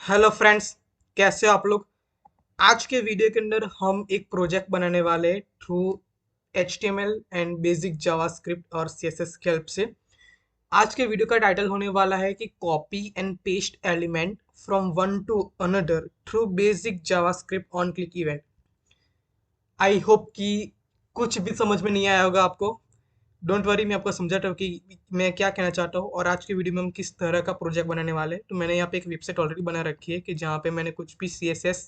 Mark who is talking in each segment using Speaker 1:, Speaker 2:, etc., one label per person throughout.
Speaker 1: Hello friends, कैसे हो आप लोग। आज के वीडियो के अंदर हम एक प्रोजेक्ट बनाने वाले हैं through HTML and basic JavaScript और CSS की हेल्प से। आज के वीडियो का टाइटल होने वाला है कि copy and paste element from one to another through basic JavaScript on click event. I hope कि कुछ भी समझ में नहीं आया होगा आपको। डोंट वरी, मैं आपको समझाता हूँ कि मैं क्या कहना चाहता हूँ और आज की वीडियो में हम किस तरह का प्रोजेक्ट बनाने वाले हैं। तो मैंने यहाँ पे एक वेबसाइट ऑलरेडी बना रखी है कि जहाँ पे मैंने कुछ भी CSS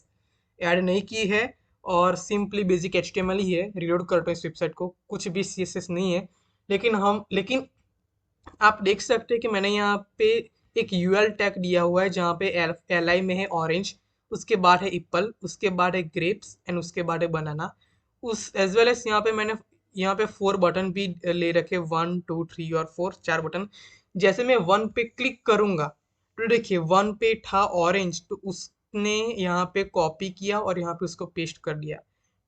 Speaker 1: ऐड नहीं की है और सिंपली बेसिक HTML ही है। रिलोड करता हूँ इस वेबसाइट को, कुछ भी CSS नहीं है। लेकिन आप देख सकते हैं कि मैंने यहाँ पे एक यूएल टैग दिया हुआ है जहाँ पे एल आई में है ऑरेंज, उसके बाद है एप्पल, उसके बाद है ग्रेप्स एंड उसके बाद है बनाना। उस एज वेल एज यहाँ पे मैंने यहाँ पे 4 बटन भी ले रखे, 1 2 3 और 4, 4 बटन। जैसे मैं 1 पे क्लिक करूंगा तो देखिए 1 पे था ऑरेंज, तो उसने यहाँ पे कॉपी किया और यहाँ पे उसको पेस्ट कर दिया।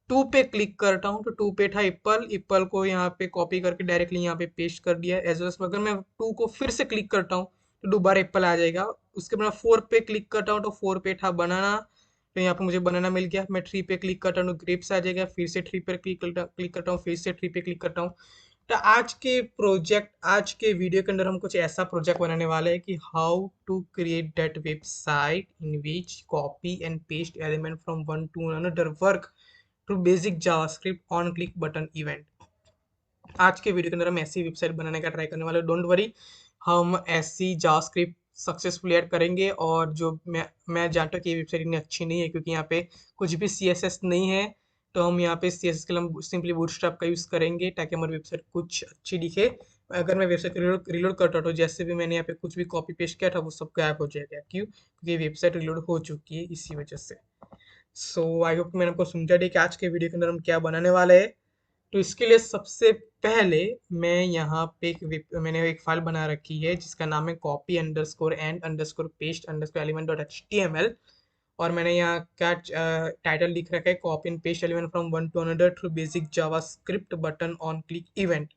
Speaker 1: 2 पे क्लिक करता हूँ तो 2 पे था एप्पल, एप्पल को यहाँ पे कॉपी करके डायरेक्टली यहाँ पे पेस्ट कर दिया। एज वेल अगर मैं 2 को फिर से क्लिक करता हूँ तो दोबारा एप्पल आ जाएगा। उसके बाद 4 पे क्लिक करता हूँ तो 4 पे था बनाना, तो यहाँ पे मुझे बनाना मिल गया। मैं 3 पे क्लिक करता हूँ तो ग्रेप्स आ जाएगा, फिर से 3 पे क्लिक करता हूँ, फिर से 3 पे क्लिक करता हूँ। तो आज के वीडियो के अंदर हम कुछ ऐसा प्रोजेक्ट बनाने वाले हैं कि how to create that website in which copy and paste element from one to another work through basic JavaScript on click button event. आज के वीडियो के अंदर हम ऐसी वेबसाइट बनाने का ट्राई करने वाले, डोंट वरी। हम ऐसी जावास्क्रिप्ट सक्सेसफुली ऐड करेंगे। और जो मैं जानता हूँ कि ये वेबसाइट इतनी अच्छी नहीं है क्योंकि यहाँ पे कुछ भी CSS नहीं है। तो हम यहाँ पे CSS के लिए हम सिंपली बूटस्ट्रैप का यूज़ करेंगे ताकि हमारी वेबसाइट कुछ अच्छी दिखे। अगर मैं वेबसाइट रिलोड करता हूँ तो जैसे भी मैंने यहाँ पे कुछ भी कॉपी पेस्ट किया था वो सब गायब हो जाएगा। क्यों? क्योंकि वेबसाइट रिलोड हो चुकी है इसी वजह से। सो आई होप मैंने आपको समझा दिया कि आज के वीडियो के अंदर हम क्या बनाने वाले हैं। तो इसके लिए सबसे पहले मैं यहाँ पे मैंने एक फाइल बना रखी है जिसका नाम है copy underscore and underscore paste underscore element dot HTML। और मैंने यहाँ का टाइटल लिख रखा है copy and paste element from one to another through basic JavaScript button on click event.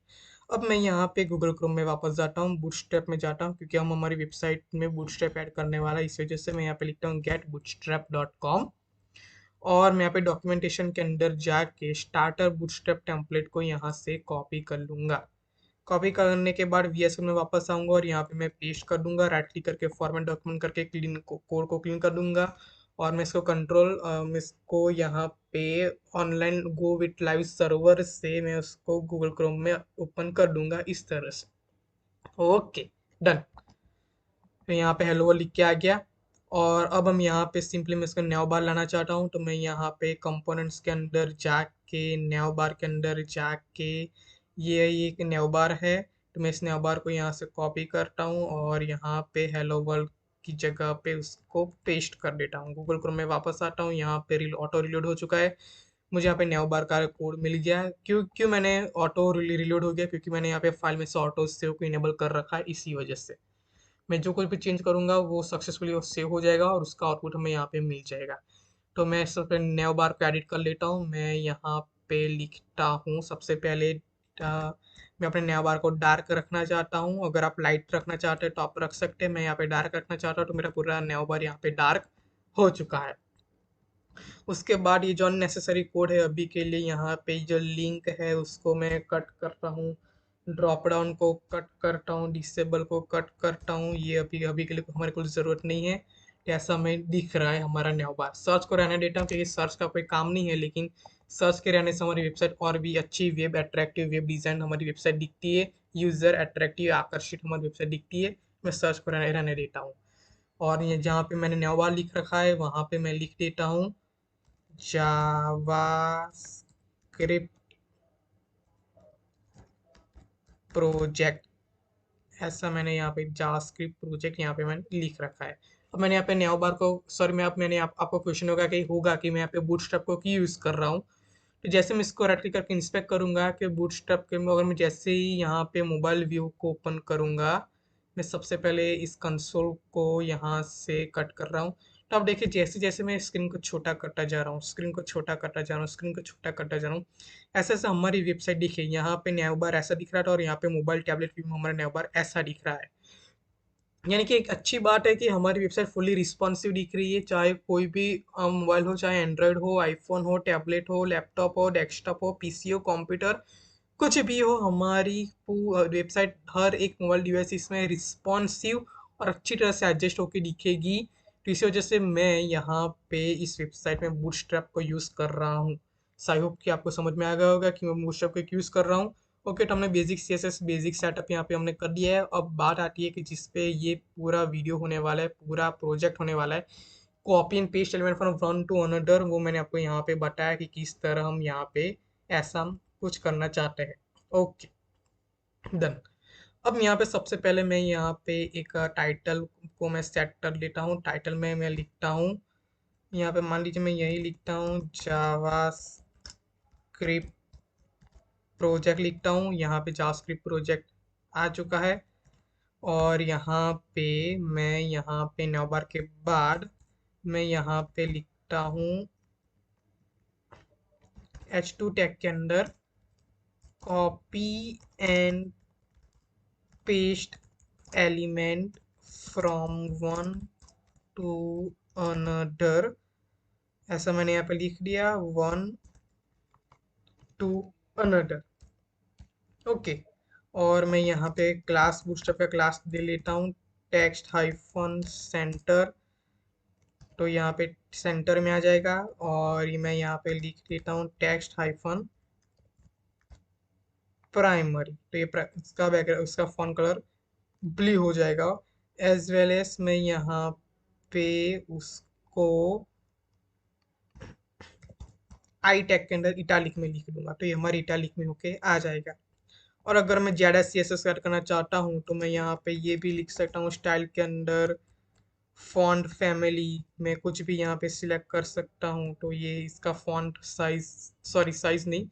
Speaker 1: अब मैं यहाँ पे गूगल क्रोम में वापस जाता हूँ, बूटस्ट्रैप में जाता हूँ क्योंकि हम हमारी वेबसाइट में बूटस्ट्रैप ऐड करने वाला है। इस वजह से मैं यहाँ पे लिखता हूँ getbootstrap.com। और मैं यहाँ पे डॉक्यूमेंटेशन के अंदर जाके स्टार्टर बूटस्ट्रैप टेम्पलेट को यहाँ से कॉपी कर लूंगा। कॉपी करने के बाद VS में वापस आऊंगा और यहाँ पे मैं पेस्ट कर दूंगा, राइट क्लिक करके फॉर्मेट डॉक्यूमेंट करके क्लीन कोड को क्लीन कर दूंगा। और मैं इसको मैं इसको यहाँ पे online go with live server से मैं उसको गूगल क्रोम में ओपन कर दूंगा इस तरह से। Okay, done. तो यहाँ पे हेलो लिख के आ गया। और अब हम यहाँ पे सिंपली मैं इसका न्यू बार लाना चाहता हूँ तो मैं यहाँ पे कंपोनेंट्स के अंदर जाके न्यू बार के अंदर जाके ये एक न्यू बार है, तो मैं इस न्यू बार को यहाँ से कॉपी करता हूँ और यहाँ पे हेलो वर्ल्ड की जगह पे उसको पेस्ट कर देता हूँ। गूगल क्रोम में वापस आता हूँ, यहाँ पे ऑटो रिलोड हो चुका है। मुझे यहाँ पे न्यू बार का कोड मिल गया है। क्यों क्यों मैंने ऑटो रिलोड हो गया? क्योंकि मैंने यहाँ पे फाइल में से ऑटो सेव को इनेबल कर रखा है, इसी वजह से मैं जो कुछ भी चेंज करूंगा वो सक्सेसफुली सेव हो जाएगा और उसका आउटपुट हमें यहाँ पे मिल जाएगा। तो मैं सबसे नया बार को एडिट कर लेता हूँ। मैं यहाँ पे लिखता हूँ सबसे पहले मैं अपने नया बार को डार्क रखना चाहता हूँ। अगर आप लाइट रखना चाहते हैं तो आप रख सकते हैं। मैं यहाँ पे डार्क रखना चाहता हूँ तो मेरा पूरा नया बार यहाँ पे डार्क हो चुका है। उसके बाद ये जो अननेसेसरी कोड है अभी के लिए, यहाँ पे जो लिंक है उसको मैं कट करता हूँ, ड्रॉप डाउन को कट करता हूँ, डिसेबल को कट करता हूँ। ये अभी अभी के लिए हमारे को ज़रूरत नहीं है। ऐसा हमें दिख रहा है हमारा न्यू बार। सर्च को रहने देता हूँ क्योंकि सर्च का कोई काम नहीं है, लेकिन सर्च के रहने से हमारी वेबसाइट और भी अच्छी वेब अट्रैक्टिव वेब डिज़ाइन हमारी वेबसाइट दिखती है, यूज़र अट्रैक्टिव आकर्षित हमारी वेबसाइट दिखती है। मैं सर्च को रहने देता हूँ। और ये जहाँ पे मैंने न्यू बार लिख रखा है वहाँ पे मैं लिख देता हूँ जावास्क्रिप्ट प्रोजेक्ट। ऐसा मैंने यहाँ पे जावास्क्रिप्ट प्रोजेक्ट यहाँ पे मैंने लिख रखा है। अब मैंने यहाँ पे न्यू बार को, सॉरी मैं आप मैंने आपको क्वेश्चन होगा कि मैं यहाँ पे बूटस्ट्रैप को क्यों यूज़ कर रहा हूँ। तो जैसे मैं इसको राइट क्लिक करके इंस्पेक्ट करूंगा कि बूटस्ट्रैप के में अगर मैं जैसे ही यहाँ पे मोबाइल व्यू को ओपन करूंगा, मैं सबसे पहले इस कंसोल को यहाँ से कट कर रहा हूँ। तो अब देखिए जैसे जैसे मैं स्क्रीन को छोटा करता जा रहा हूँ, स्क्रीन को छोटा करता जा रहा हूँ, स्क्रीन को छोटा करता जा रहा हूँ, ऐसा ऐसा हमारी वेबसाइट दिखे। यहाँ पे न्यू बार ऐसा दिख रहा था और यहाँ पे मोबाइल टैबलेट व्यू में हमारा न्यू बार ऐसा दिख रहा है। यानी कि एक अच्छी बात है कि हमारी वेबसाइट फुली रिस्पॉन्सिव दिख रही है, चाहे कोई भी मोबाइल हो, चाहे एंड्रॉयड हो, आईफोन हो, टैबलेट हो, लैपटॉप हो, डेस्कटॉप हो, पीसी हो, कंप्यूटर, कुछ भी हो, हमारी वेबसाइट हर एक मोबाइल डिवाइस इसमें रिस्पॉन्सिव और अच्छी तरह से एडजस्ट होकर दिखेगी। तो इसी वजह से मैं यहाँ पे इस वेबसाइट में बूटस्ट्रैप को यूज़ कर रहा हूँ। सो आई होप कि आपको समझ में आ गया होगा कि मैं बूटस्ट्रैप को यूज़ कर रहा हूँ। ओके, तो हमने बेसिक सीएसएस बेसिक सेटअप यहाँ पे हमने कर दिया है। अब बात आती है कि जिस पे ये पूरा वीडियो होने वाला है, पूरा प्रोजेक्ट होने वाला है, copy and paste element from one to another, वो मैंने आपको यहाँ पे बताया कि किस तरह हम यहाँ पे ऐसा कुछ करना चाहते हैं। Okay, done. अब यहाँ पे सबसे पहले मैं यहाँ पे एक टाइटल को मैं सेट कर लेता हूँ। टाइटल में मैं लिखता हूँ, यहाँ पे मान लीजिए मैं यही लिखता हूँ जावा स्क्रिप्ट प्रोजेक्ट लिखता हूँ। यहाँ पे जावा स्क्रिप्ट प्रोजेक्ट आ चुका है। और यहाँ पे मैं यहाँ पे नवबार के बाद मैं यहाँ पे लिखता हूँ H2 टैग के अंदर copy and paste element from one to another. ऐसा मैंने यहाँ पे लिख दिया, वन टू अनदर। ओके, और मैं यहाँ पे क्लास बूटस्ट्रैप का क्लास दे लेता हूँ, टेक्स्ट हाइफन सेंटर। तो यहाँ पे सेंटर में आ जाएगा। और मैं यहाँ पे लिख देता हूँ टेक्स्ट हाइफन प्राइमरी। तो ये इसका बैकग्राउंड, उसका फॉन्ट कलर ब्लू हो जाएगा। एज वेल एज मैं यहाँ पे उसको आई टैग के अंदर इटालिक में लिख दूंगा, तो ये हमारी इटालिक में होके आ जाएगा। और अगर मैं ज़्यादा CSS ऐड करना चाहता हूँ तो मैं यहाँ पे ये भी लिख सकता हूँ स्टाइल के अंदर फॉन्ट फैमिली में कुछ भी यहाँ पे सिलेक्ट कर सकता हूँ। तो ये इसका फॉन्ट साइज, सॉरी साइज नहीं,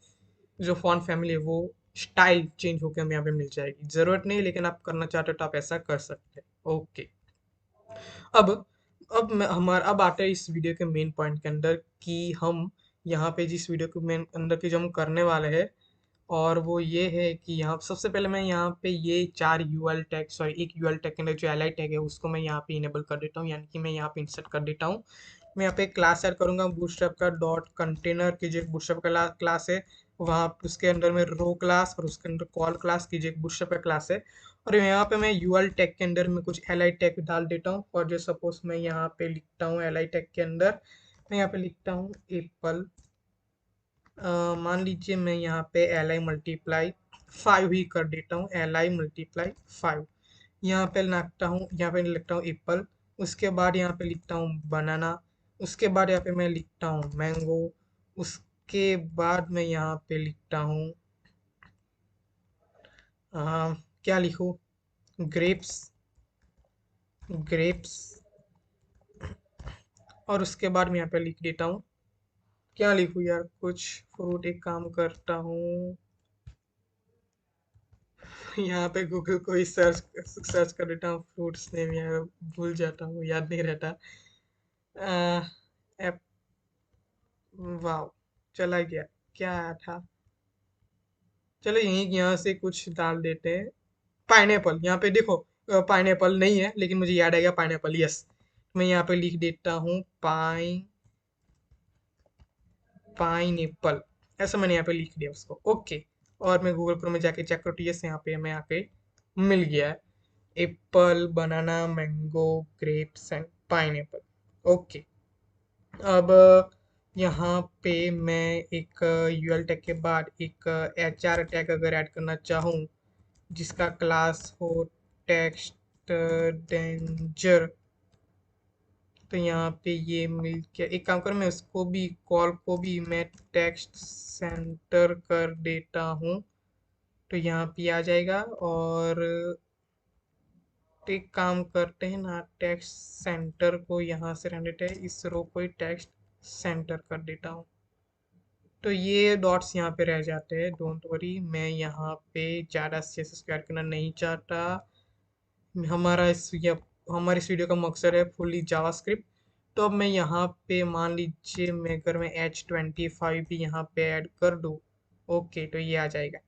Speaker 1: जो फॉन्ट फैमिली है वो स्टाइल चेंज होकर हमें यहाँ पे मिल जाएगी। ज़रूरत नहीं, लेकिन आप करना चाहते हो तो आप ऐसा कर सकते हैं। ओके, अब अब आते हैं इस वीडियो के मेन पॉइंट के अंदर कि हम यहाँ पे जिस वीडियो के मेन अंदर की जो हम करने वाले हैं, और वो ये है कि यहाँ सबसे पहले मैं यहाँ पे ये चार यूएल टैग, सॉरी एक यूएल टैग के अंदर जो एलआई टैग है उसको मैं यहाँ पे इनेबल कर देता हूँ, यानी कि मैं यहाँ पे इंसर्ट कर देता हूँ। मैं यहाँ पे क्लास ऐड करूँगा बूटस्ट्रैप का डॉट कंटेनर की जो बूटस्ट्रैप का क्लास है, वहाँ उसके अंदर में रो क्लास और उसके अंदर कॉल क्लास की जो बूटस्ट्रैप का क्लास है। और यहाँ पे मैं यूएल टैग के अंदर में कुछ एलआई टैग डाल देता हूँ। और जो सपोज मैं यहाँ पे लिखता हूँ एलआई टैग के अंदर, मैं यहाँ पे लिखता हूँ एप्पल। मान लीजिए मैं यहाँ पे एल आई मल्टीप्लाई 5 ही कर देता हूँ, एल आई मल्टीप्लाई 5। यहाँ पे लिखता हूँ, यहाँ पे लिखता हूँ एप्पल। उसके बाद यहाँ पे लिखता हूँ बनाना। उसके बाद यहाँ पे मैं लिखता हूँ मैंगो। उसके बाद मैं यहाँ पे लिखता हूँ क्या लिखूँ, ग्रेप्स, ग्रेप्स। और उसके बाद मैं यहाँ पे लिख देता हूँ, क्या लिखूँ यार, कुछ फ्रूट। एक काम करता हूँ, यहाँ पे गूगल को ही सर्च सर्च कर देता हूँ फ्रूट्स नेम, यार भूल जाता हूँ, याद नहीं रहता। एप, वाव, चला गया, क्या आया था। चलो यहीं यहाँ से कुछ डाल देते हैं। पाइनएप्पल, यहाँ पे देखो पाइनएप्पल नहीं है, लेकिन मुझे याद आ गया पाइनएप्पल, यस। मैं यहाँ पे लिख देता हूँ पाइनएप्पल। ऐसा मैंने यहाँ पे लिख दिया उसको। ओके, और मैं गूगल क्रोम में जाके चेक करती हूँ, यहाँ पे मैं यहाँ पे मिल गया है Apple, banana, mango, grapes and pineapple. Okay, अब यहाँ पे मैं एक यूएल टैग के बाद एक एचआर टैग अगर ऐड करना चाहूँ, जिसका क्लास हो टेक्स्ट डेंजर, तो यहाँ पे ये मिल के एक काम कर, मैं उसको भी कॉल को भी मैं टेक्स्ट सेंटर कर देता हूँ। तो यहाँ पे आ जाएगा। और तो एक काम करते हैं ना, टेक्स्ट सेंटर को यहाँ से रहने देते हैं, इस रो को ही टेक्स्ट सेंटर कर देता हूँ। तो ये डॉट्स यहाँ पे रह जाते हैं, डोंट वरी। मैं यहाँ पे ज़्यादा CSS ऐड करना नहीं चाहता। हमारा इस ये हमारे इस वीडियो का मकसद है फुली जावास्क्रिप्ट। तो अब मैं यहाँ पे मान लीजिए मैं अगर मैं H25 भी यहाँ पे ऐड कर दूँ, ओके, तो ये आ जाएगा।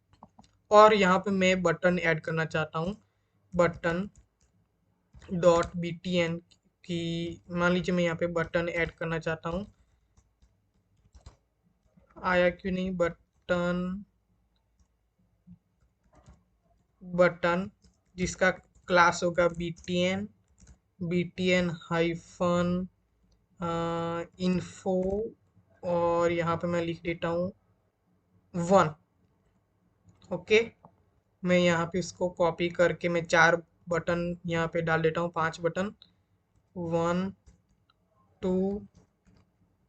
Speaker 1: और यहाँ पे मैं बटन ऐड करना चाहता हूँ, button dot B T N की, मान लीजिए मैं यहाँ पे बटन ऐड करना चाहता हूँ, आया क्यों नहीं बटन, बटन जिसका क्लास होगा B T N hyphen info, और यहाँ पे मैं लिख देता हूँ 1। ओके, मैं यहाँ पे इसको कॉपी करके मैं 4 बटन यहाँ पे डाल देता हूँ, 5 बटन, 1 2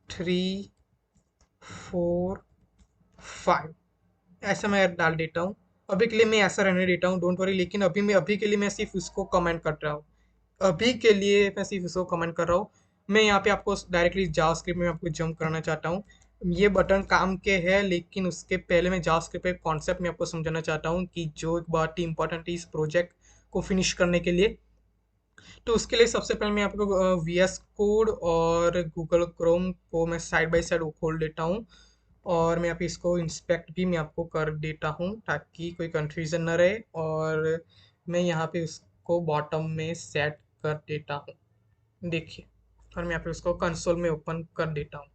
Speaker 1: 3 4 5, ऐसा मैं डाल देता हूँ। अभी के लिए मैं ऐसा रहने देता हूँ, डोंट वरी, लेकिन अभी के लिए मैं सिर्फ उसको कमेंट कर रहा हूँ। अभी के लिए मैं सिर्फ उसको कमेंट कर रहा हूँ। मैं यहाँ पे आपको डायरेक्टली जावास्क्रिप्ट में आपको जंप कराना चाहता हूँ। ये बटन काम के है, लेकिन उसके पहले मैं जावास्क्रिप्ट के कॉन्सेप्ट में आपको समझाना चाहता हूँ कि जो एक बहुत ही इंपॉर्टेंट है इस प्रोजेक्ट को फिनिश करने के लिए। तो उसके लिए सबसे पहले मैं आपको वी एस कोड और गूगल क्रोम को मैं साइड बाय साइड खोल देता हूँ, और मैं यहाँ पे इसको इंस्पेक्ट भी मैं आपको कर देता हूँ ताकि कोई कंफ्यूजन ना रहे। और मैं यहाँ पे उसको बॉटम में सेट कर देता हूँ, देखिए। और मैं यहाँ पे उसको कंसोल में ओपन कर देता हूँ।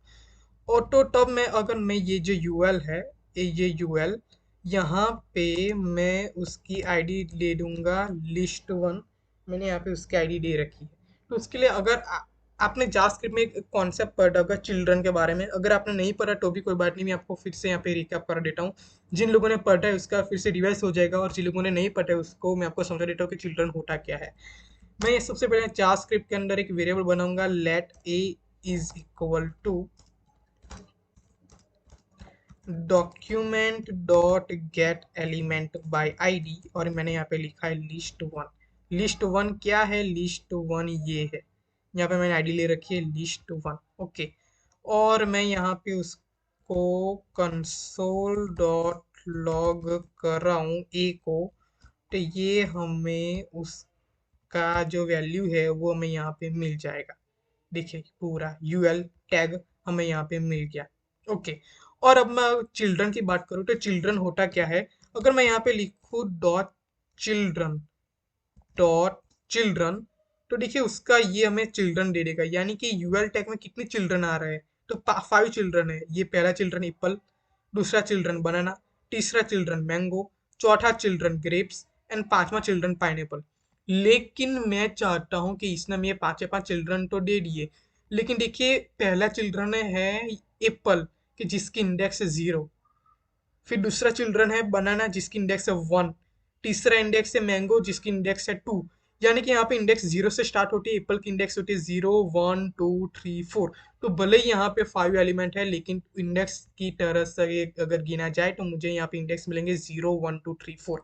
Speaker 1: ऑटो टब में अगर मैं ये जो यूएल है, ये यूएल, यहाँ पे मैं उसकी आईडी ले दूंगा list1। मैंने यहाँ पे उसकी आईडी दे रखी है। तो उसके लिए अगर आपने जावास्क्रिप्ट में एक कॉन्सेप्ट पढ़ा होगा चिल्ड्रन के बारे में, अगर आपने नहीं पढ़ा तो भी कोई बात नहीं, मैं आपको फिर से यहाँ पे रिकैप कर देता हूँ। जिन लोगों ने पढ़ा है उसका फिर से रिवाइज हो जाएगा, और जिन लोगों ने नहीं पढ़ा है उसको मैं आपको समझा देता हूँ कि चिल्ड्रन होता क्या है। मैं ये सबसे पहले जावास्क्रिप्ट के अंदर एक वेरिएबल बनाऊंगा, let A is equal to document dot get element by ID, और मैंने यहाँ पे लिखा है list1। list1 क्या है? list1 ये है, यहाँ पे मैंने आईडी ले रखी है list1। ओके, और मैं यहाँ पे उसको कंसोल डॉट लॉग कर रहा हूँ ए को। तो ये हमें उसका जो वैल्यू है वो हमें यहाँ पे मिल जाएगा। देखिए पूरा यूएल टैग हमें यहाँ पे मिल गया। ओके, और अब मैं चिल्ड्रन की बात करूँ तो चिल्ड्रन होता क्या है? अगर मैं यहाँ पे लिखूँ चिल्ड्रन डॉट चिल्ड्रन, तो देखिए उसका ये हमें चिल्ड्रन दे देगा, यानी कि यूएल टैग में कितने चिल्ड्रन आ रहे हैं। तो 5 चिल्ड्रन है। ये पहला चिल्ड्रन एप्पल, दूसरा चिल्ड्रन बनाना, तीसरा चिल्ड्रन मैंगो, चौथा चिल्ड्रन ग्रेप्स, एंड पांचवा चिल्ड्रन पाइनएप्पल। लेकिन मैं चाहता हूँ कि इसने हमें ये पांचे पांच चिल्ड्रन तो दे दिए, लेकिन देखिए पहला चिल्ड्रन है एप्पल कि जिसकी इंडेक्स है 0, फिर दूसरा चिल्ड्रन है बनाना जिसकी इंडेक्स है 1, तीसरा इंडेक्स है मैंगो जिसकी इंडेक्स है 2। यानी कि यहाँ पे इंडेक्स 0 से स्टार्ट होती है, एप्पल की इंडेक्स होती है 0 1 2 3 4। तो भले ही यहाँ पे 5 एलिमेंट है, लेकिन इंडेक्स की तरह से अगर गिना जाए तो मुझे यहाँ पे इंडेक्स मिलेंगे 0 1 2 3 4।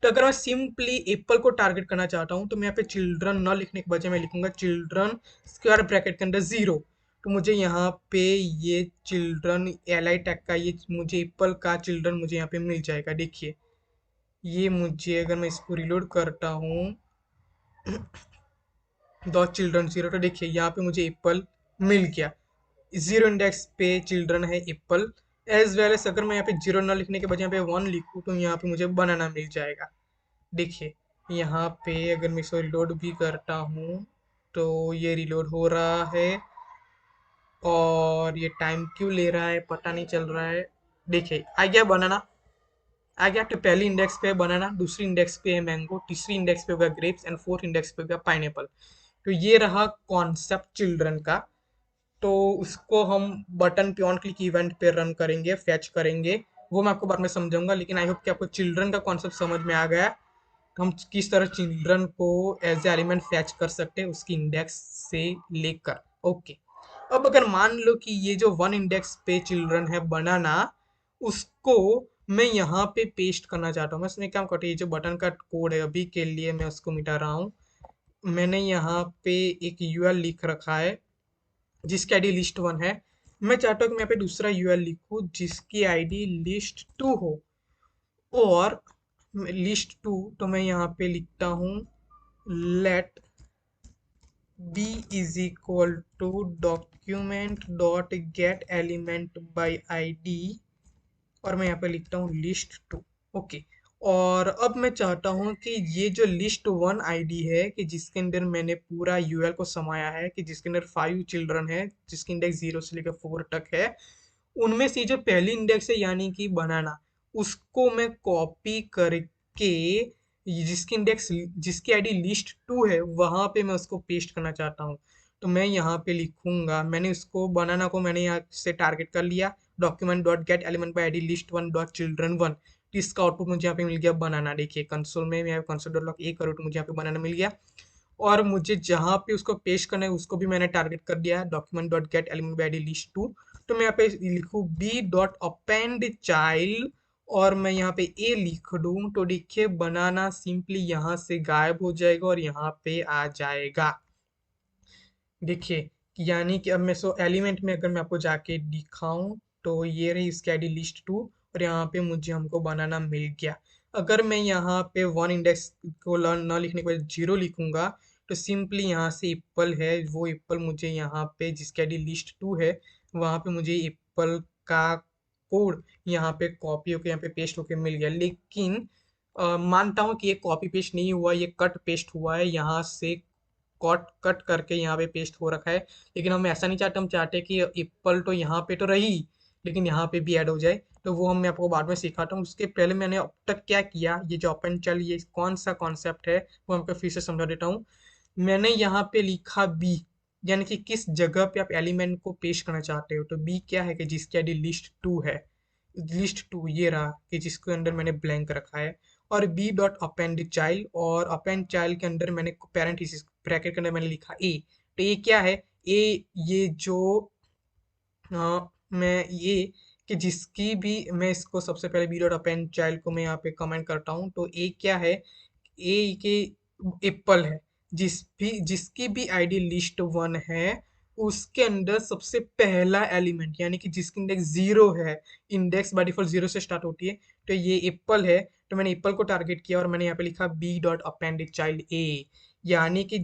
Speaker 1: तो अगर मैं सिंपली एप्पल को टारगेट करना चाहता हूँ तो मैं यहाँ पे चिल्ड्रन न लिखने के बजाय मैं लिखूंगा चिल्ड्रन स्क्वायर ब्रैकेट के अंदर 0। तो मुझे यहाँ पे ये चिल्ड्रन एल आई टैग का ये मुझे एप्पल का चिल्ड्रन मुझे यहाँ पे मिल जाएगा। देखिए ये मुझे, अगर मैं इसको रिलोड करता हूँ डॉट चिल्ड्रन 0, तो देखिए यहाँ पे मुझे एप्पल मिल गया। 0 इंडेक्स पे चिल्ड्रन है एप्पल। एज वेल एस अगर मैं यहाँ पे 0 ना लिखने के बजाय यहाँ पे 1 लिखूँ तो यहाँ पे मुझे बनाना मिल जाएगा। देखिए यहाँ पे अगर मैं इसको रिलोड भी करता हूँ तो ये रिलोड हो रहा है, और ये टाइम क्यों ले रहा है पता नहीं चल रहा है। देखिए आ गया बनाना, आ गया। तो पहली इंडेक्स पे है बनाना, दूसरी इंडेक्स पे है मैंगो, तीसरी इंडेक्स पे होगा ग्रेप्स, एंड फोर्थ इंडेक्स पे होगा पाइनएप्पल। तो ये रहा कॉन्सेप्ट चिल्ड्रन का। तो उसको हम बटन पे ऑन क्लिक इवेंट पे रन करेंगे, फैच करेंगे, वो मैं आपको बाद में समझाऊंगा। लेकिन आई होप कि आपको चिल्ड्रन का कॉन्सेप्ट समझ में आ गया। हम किस तरह चिल्ड्रन को एज ए एलिमेंट फैच कर सकते हैं उसकी इंडेक्स से लेकर। ओके, अब अगर मान लो कि ये जो 1 इंडेक्स पे चिल्ड्रन है बनाना, उसको मैं यहाँ पे पेस्ट करना चाहता हूँ। मैं इसमें क्या करती है, ये जो बटन का कोड है अभी के लिए मैं उसको मिटा रहा हूँ। मैंने यहाँ पे एक यूएल लिख रखा है जिसकी आईडी list1 है। मैं चाहता हूँ कि मैं यहाँ पे दूसरा यूएल लिखूँ जिसकी आईडी list2 हो, और list2, तो मैं यहाँ पे लिखता हूँ let B is equal to document dot get element by ID, और मैं यहाँ पे लिखता हूँ list2। ओके, और अब मैं चाहता हूँ कि ये जो लिस्ट वन आईडी है कि जिसके अंदर मैंने पूरा यूएल को समाया है, कि जिसके अंदर 5 चिल्ड्रन है, जिसकी इंडेक्स 0 से लेकर 4 तक है, उनमें से जो पहली इंडेक्स है यानी कि बनाना, उसको मैं कॉपी करके जिसकी इंडेक्स जिसकी आईडी लिस्ट 2 है वहां पे मैं उसको पेस्ट करना चाहता हूँ। तो मैं यहाँ पे लिखूंगा, मैंने उसको बनाना को मैंने यहाँ से टारगेट कर लिया, document dot get element by ID list 1 dot children 1। इसका आउटपुट मुझे यहाँ पे मिल गया बनाना। देखिए कंसोल में मैं कंसोल डॉट लॉग ए करूँ तो मुझे यहाँ पे बनाना मिल गया। और मुझे जहाँ पे उसको पेस्ट करना है उसको भी मैंने टारगेट कर दिया है, document dot get element by ID list 2। तो मैं यहाँ पे लिखूँ बी डॉट अपेंड चाइल्ड, और मैं यहाँ पे ए लिख दूँ तो देखिए बनाना सिंपली यहाँ से गायब हो जाएगा और यहाँ पे आ जाएगा। देखिए यानी कि अब मैं सो एलिमेंट में अगर मैं आपको जाके दिखाऊं तो ये रही इसकी आईडी लिस्ट 2, और यहाँ पे मुझे हमको बनाना मिल गया। अगर मैं यहाँ पे 1 इंडेक्स को न लिखने के बाद 0 लिखूंगा तो सिंपली यहाँ से एप्पल है, वो एप्पल मुझे यहाँ पे जिसकी आईडी लिस्ट 2 है वहाँ पे मुझे एप्पल का कोड यहाँ पे कॉपी होके यहाँ पे पेस्ट होके मिल गया। लेकिन मानता हूँ कि ये कॉपी पेस्ट नहीं हुआ, ये कट पेस्ट हुआ है, यहाँ से कट कट करके यहाँ पे पेस्ट हो रखा है। लेकिन हम ऐसा नहीं चाहते, हम चाहते हैं कि एप्पल तो यहाँ पे तो रही लेकिन यहाँ पे भी ऐड हो जाए। तो वो हम मैं आपको बाद में सिखाता हूँ। उसके पहले मैंने अब तक क्या किया, ये जो अपन चल ये कौन सा कॉन्सेप्ट है वो हमको फिर से समझा देता हूँ। मैंने यहाँ पे लिखा बी, यानी कि किस जगह पे आप एलिमेंट को पेश करना चाहते हो। तो बी क्या है कि जिसकी आईडी लिस्ट 2 है, लिस्ट 2 ये रहा कि जिसके अंदर मैंने ब्लैंक रखा है। और बी डॉट अपेंड चाइल्ड, और अपेंड चाइल्ड के अंदर मैंने पैरेंथेसिस ब्रैकेट के अंदर मैंने लिखा ए। तो ये क्या है, ए ये जो मैं ये कि जिसकी भी, मैं इसको सबसे पहले बी डॉट अपेंड चाइल्ड को मैं यहाँ पे कमेंट करता हूँ। तो ए क्या है, ए के एप्पल है, जिसकी भी आईडी लिस्ट 1 है उसके अंदर सबसे पहला एलिमेंट यानी कि जिसकी इंडेक्स 0 है, इंडेक्स बाय डिफॉल्ट 0 से स्टार्ट होती है, तो ये एप्पल है। तो मैंने एप्पल को टारगेट किया और मैंने यहाँ पे लिखा बी डॉट अपेंड चाइल्ड ए, यानी कि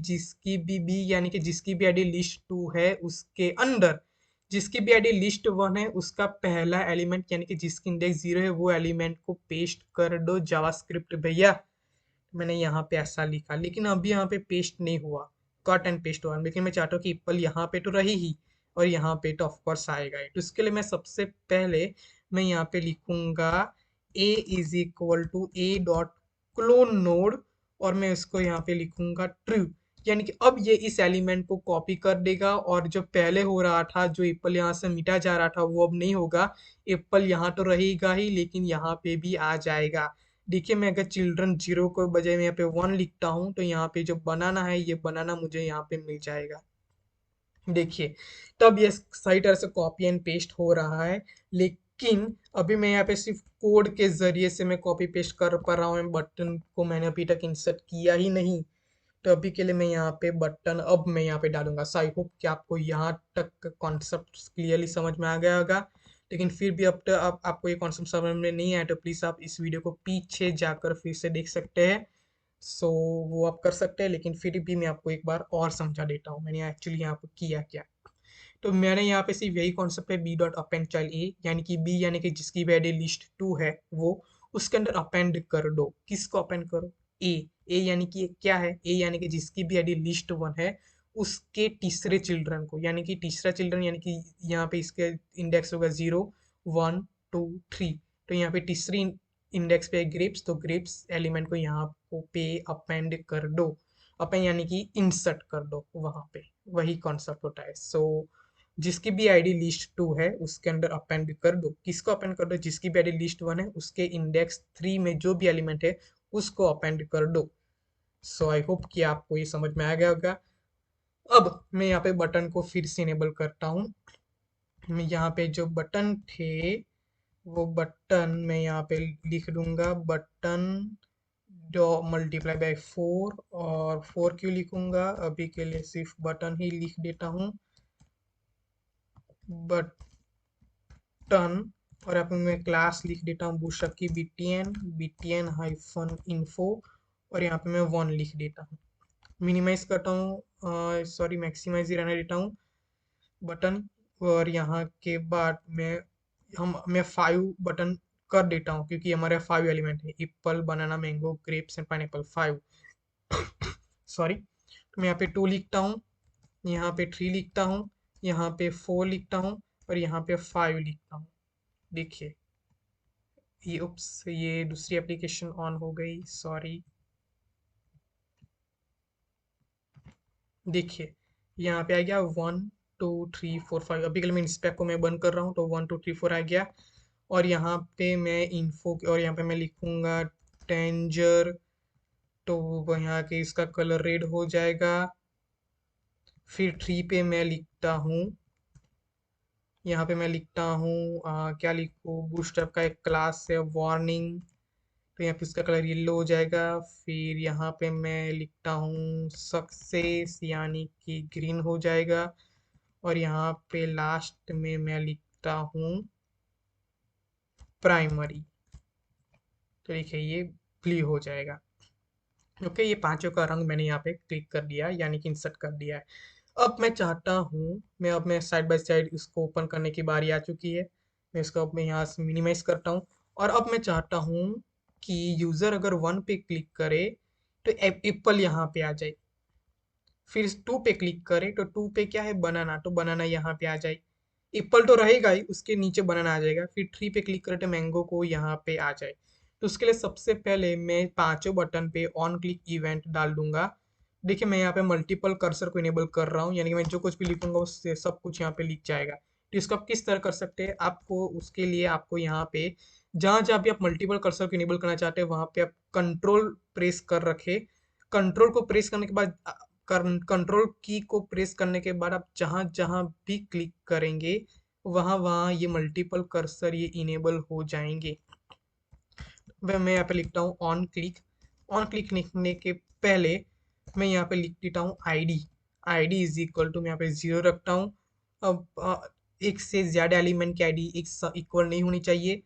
Speaker 1: बी यानी कि जिसकी भी आईडी लिस्ट 2 है उसके अंदर जिसकी भी आईडी लिस्ट 1 है उसका पहला एलिमेंट यानी कि जिसकी इंडेक्स 0 है वो एलिमेंट को पेस्ट कर दो जावास्क्रिप्ट भैया। मैंने यहाँ पे ऐसा लिखा, लेकिन अभी यहाँ पे पेस्ट नहीं हुआ, कट एंड पेस्ट हुआ। लेकिन मैं चाहता हूँ कि एप्पल यहाँ पे तो रही ही और यहाँ पे तो ऑफकोर्स आएगा ही। तो इसके लिए मैं सबसे पहले मैं यहाँ पे लिखूंगा a is equal to A dot clone node, और मैं इसको यहाँ पे लिखूंगा ट्रू, यानी कि अब ये इस एलिमेंट को कॉपी कर देगा और जो पहले हो रहा था, जो एप्पल यहाँ से मिटा जा रहा था वो अब नहीं होगा। एप्पल यहाँ तो रहेगा ही लेकिन यहाँ पे भी आ जाएगा। देखिए मैं अगर चिल्ड्रन 0 को बजाय मैं यहाँ पे 1 लिखता हूँ तो यहाँ पे जो बनाना है ये बनाना मुझे यहाँ पे मिल जाएगा। देखिए तब ये सही तरह से कॉपी एंड पेस्ट हो रहा है। लेकिन अभी मैं यहाँ पे सिर्फ कोड के जरिए से मैं कॉपी पेस्ट कर पा रहा हूँ, बटन को मैंने अभी तक इंसर्ट किया ही नहीं। तो अभी के लिए मैं यहाँ पे बटन अब मैं यहाँ पे डालूंगा। सो आई होप कि आपको यहाँ तक कॉन्सेप्ट क्लियरली समझ में आ गया होगा। लेकिन फिर भी अब तक आपको ये कॉन्सेप्ट समझ में नहीं आया तो प्लीज़ आप इस वीडियो को पीछे जाकर फिर से देख सकते हैं। सो वो आप कर सकते हैं, लेकिन फिर भी मैं आपको एक बार और समझा देता हूँ मैंने एक्चुअली यहाँ पे किया क्या। तो मैंने यहाँ पे सिर्फ यही कॉन्सेप्ट है बी डॉट अपेंड चाइल्ड ए, यानी कि बी यानी कि जिसकी वैल्यू लिस्ट 2 है वो, उसके अंदर अपेंड कर दो। किसको अपेंड करो, ए। ए यानी कि क्या है, ए यानी कि जिसकी भी आईडी लिस्ट 1 है उसके तीसरे चिल्ड्रन को, यानी कि तीसरा चिल्ड्रन यानी कि यहाँ पे इसके इंडेक्स होगा 0 1 2 3। तो यहाँ पे तीसरी इंडेक्स पे ग्रेप्स, तो ग्रेप्स एलिमेंट को यहाँ पे अपेंड कर दो। अपेंड यानी कि इंसर्ट कर दो वहां पे, वही कॉन्सेप्ट होता है। सो जिसकी भी आईडी लिस्ट 2 है उसके अंदर अपेंड कर दो। किसको अपेंड कर दो, जिसकी भी आईडी लिस्ट 1 है उसके इंडेक्स 3 में जो भी एलिमेंट है उसको अपेंड कर दो। सो आई होप कि आपको ये समझ में आ गया होगा। अब मैं यहाँ पे बटन को फिर से इनेबल करता हूँ। मैं यहाँ पे जो बटन थे वो बटन मैं यहाँ पे लिख दूंगा बटन जो मल्टीप्लाई बाय 4, और 4 क्यों लिखूंगा, अभी के लिए सिर्फ बटन ही लिख देता हूँ, बटन। और यहाँ पे मैं क्लास लिख देता हूँ बूटस्ट्रैप की btn हाइफन इन्फो, और यहाँ पे मैं 1 लिख देता हूँ। मिनिमाइज करता हूँ, सॉरी मैक्सिमाइज ही रहने देता हूँ बटन। और यहाँ के बाद मैं 5 बटन कर देता हूँ क्योंकि हमारे 5 एलिमेंट है, Apple, banana, mango, grapes and pineapple, 5। Sorry, तो मैं यहाँ पे 2 लिखता हूँ, यहाँ पे 3 लिखता हूँ, यहाँ पे 4 लिखता हूँ और यहाँ पे 5 लिखता हूँ। देखिए ये उप्स, ये दूसरी एप्लीकेशन ऑन हो गई, सॉरी। देखिए यहाँ पे आ गया 1 2 3 4 5। अभी के लिए मैं इस पैक को मैं बंद कर रहा हूँ, तो 1 2 3 4 आ गया। और यहाँ पे मैं इन्फो, और यहाँ पे मैं लिखूंगा टेंजर, तो वो यहाँ के इसका कलर रेड हो जाएगा। फिर 3 पे मैं लिखता हूँ, यहाँ पे मैं लिखता हूँ क्या लिखूँ, बूटस्ट्रैप का एक क्लास है वार्निंग, तो यहाँ पे इसका कलर येलो हो जाएगा। फिर यहाँ पे मैं लिखता हूँ सक्सेस, यानी कि ग्रीन हो जाएगा। और यहाँ पे लास्ट में मैं लिखता हूँ प्राइमरी, तो देखिए ये ब्लू हो जाएगा। ओके, ये पांचों का रंग मैंने यहाँ पे क्लिक कर दिया, यानी कि इंसर्ट कर दिया है। अब मैं साइड बाय साइड इसको ओपन करने की बारी आ चुकी है। मैं इसको अब मैं यहाँ से मिनिमाइज करता हूँ। और अब मैं चाहता हूँ कि यूज़र अगर 1 पे क्लिक करे तो एप्पल यहाँ पे आ जाए। फिर 2 पे क्लिक करे तो 2 पे क्या है, बनाना, तो बनाना यहाँ पे आ जाए। एप्पल तो रहेगा ही, उसके नीचे बनाना आ जाएगा। फिर 3 पे क्लिक करे तो मैंगो को यहाँ पे आ जाए। तो उसके लिए सबसे पहले मैं पांचों बटन पे ऑन क्लिक इवेंट डाल दूंगा। देखिए मैं यहाँ पे मल्टीपल कर्सर को इनेबल कर रहा हूँ, यानी कि मैं जो कुछ भी लिखूंगा उससे सब कुछ यहाँ पे लिख जाएगा। तो इसको आप किस तरह कर सकते हैं, आपको उसके लिए आपको यहाँ पे जहाँ जहाँ भी आप मल्टीपल कर्सर को इनेबल करना चाहते हैं वहाँ पे आप कंट्रोल प्रेस कर रखे। कंट्रोल को प्रेस करने के बाद कंट्रोल की को प्रेस करने के बाद आप जहाँ जहाँ भी क्लिक करेंगे वहाँ वहाँ ये मल्टीपल कर्सर ये इनेबल हो जाएंगे। वह मैं यहाँ पे लिखता हूँ ऑन क्लिक। ऑन क्लिक लिखने के पहले मैं यहाँ पे लिख देता हूँ ID. ID is equal to मैं यहाँ पे 0 रखता हूँ। अब एक से ज़्यादा एलिमेंट की आईडी एक इक्वल नहीं होनी चाहिए,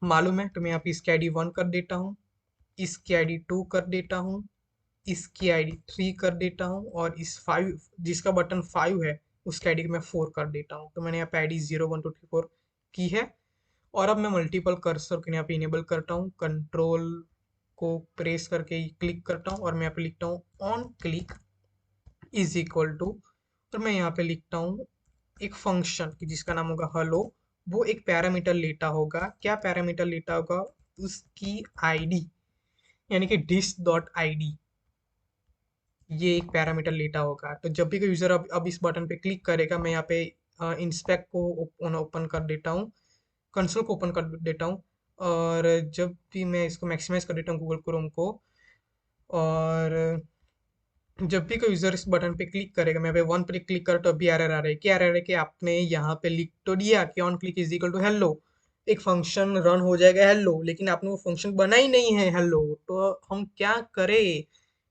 Speaker 1: मालूम है। तो मैं यहाँ पे इसकी आईडी 1 कर देता हूँ, इसकी आईडी 2 कर देता हूँ, इसकी आईडी 3 कर देता हूँ, और इस 5 जिसका बटन 5 है उसकी आईडी मैं 4 कर देता हूँ। तो मैंने यहाँ पे आईडी 0 1 2 3 4 की है। और अब मैं मल्टीपल कर्सर को यहाँ पे इनेबल करता हूँ, कंट्रोल को प्रेस करके क्लिक करता हूँ और मैं यहाँ पे लिखता हूँ on click is equal to, और मैं यहाँ पे लिखता हूँ एक फंक्शन कि जिसका नाम होगा हेलो। वो एक पैरामीटर लेता होगा, क्या पैरामीटर लेता होगा, उसकी आईडी, यानी कि डिश डॉट आईडी, ये एक पैरामीटर लेता होगा। तो जब भी कोई यूज़र अब इस बटन पे क्लिक करेगा, मैं यहाँ पे इंस्पेक्ट को ओपन कर देता हूँ, कंसोल को ओपन कर देता हूँ। और जब भी मैं इसको मैक्सिमाइज कर देता हूँ गूगल क्रोम को, और जब भी कोई यूज़र इस बटन पे क्लिक करेगा, मैं पे 1 पे क्लिक कर तो अभी एरर आ रहा है। क्या एरर है कि आपने यहाँ पे लिख तो दिया कि on click is equal to hello, एक फंक्शन रन हो जाएगा हेलो, लेकिन आपने वो फंक्शन बना ही नहीं है हेलो, तो हम क्या करें।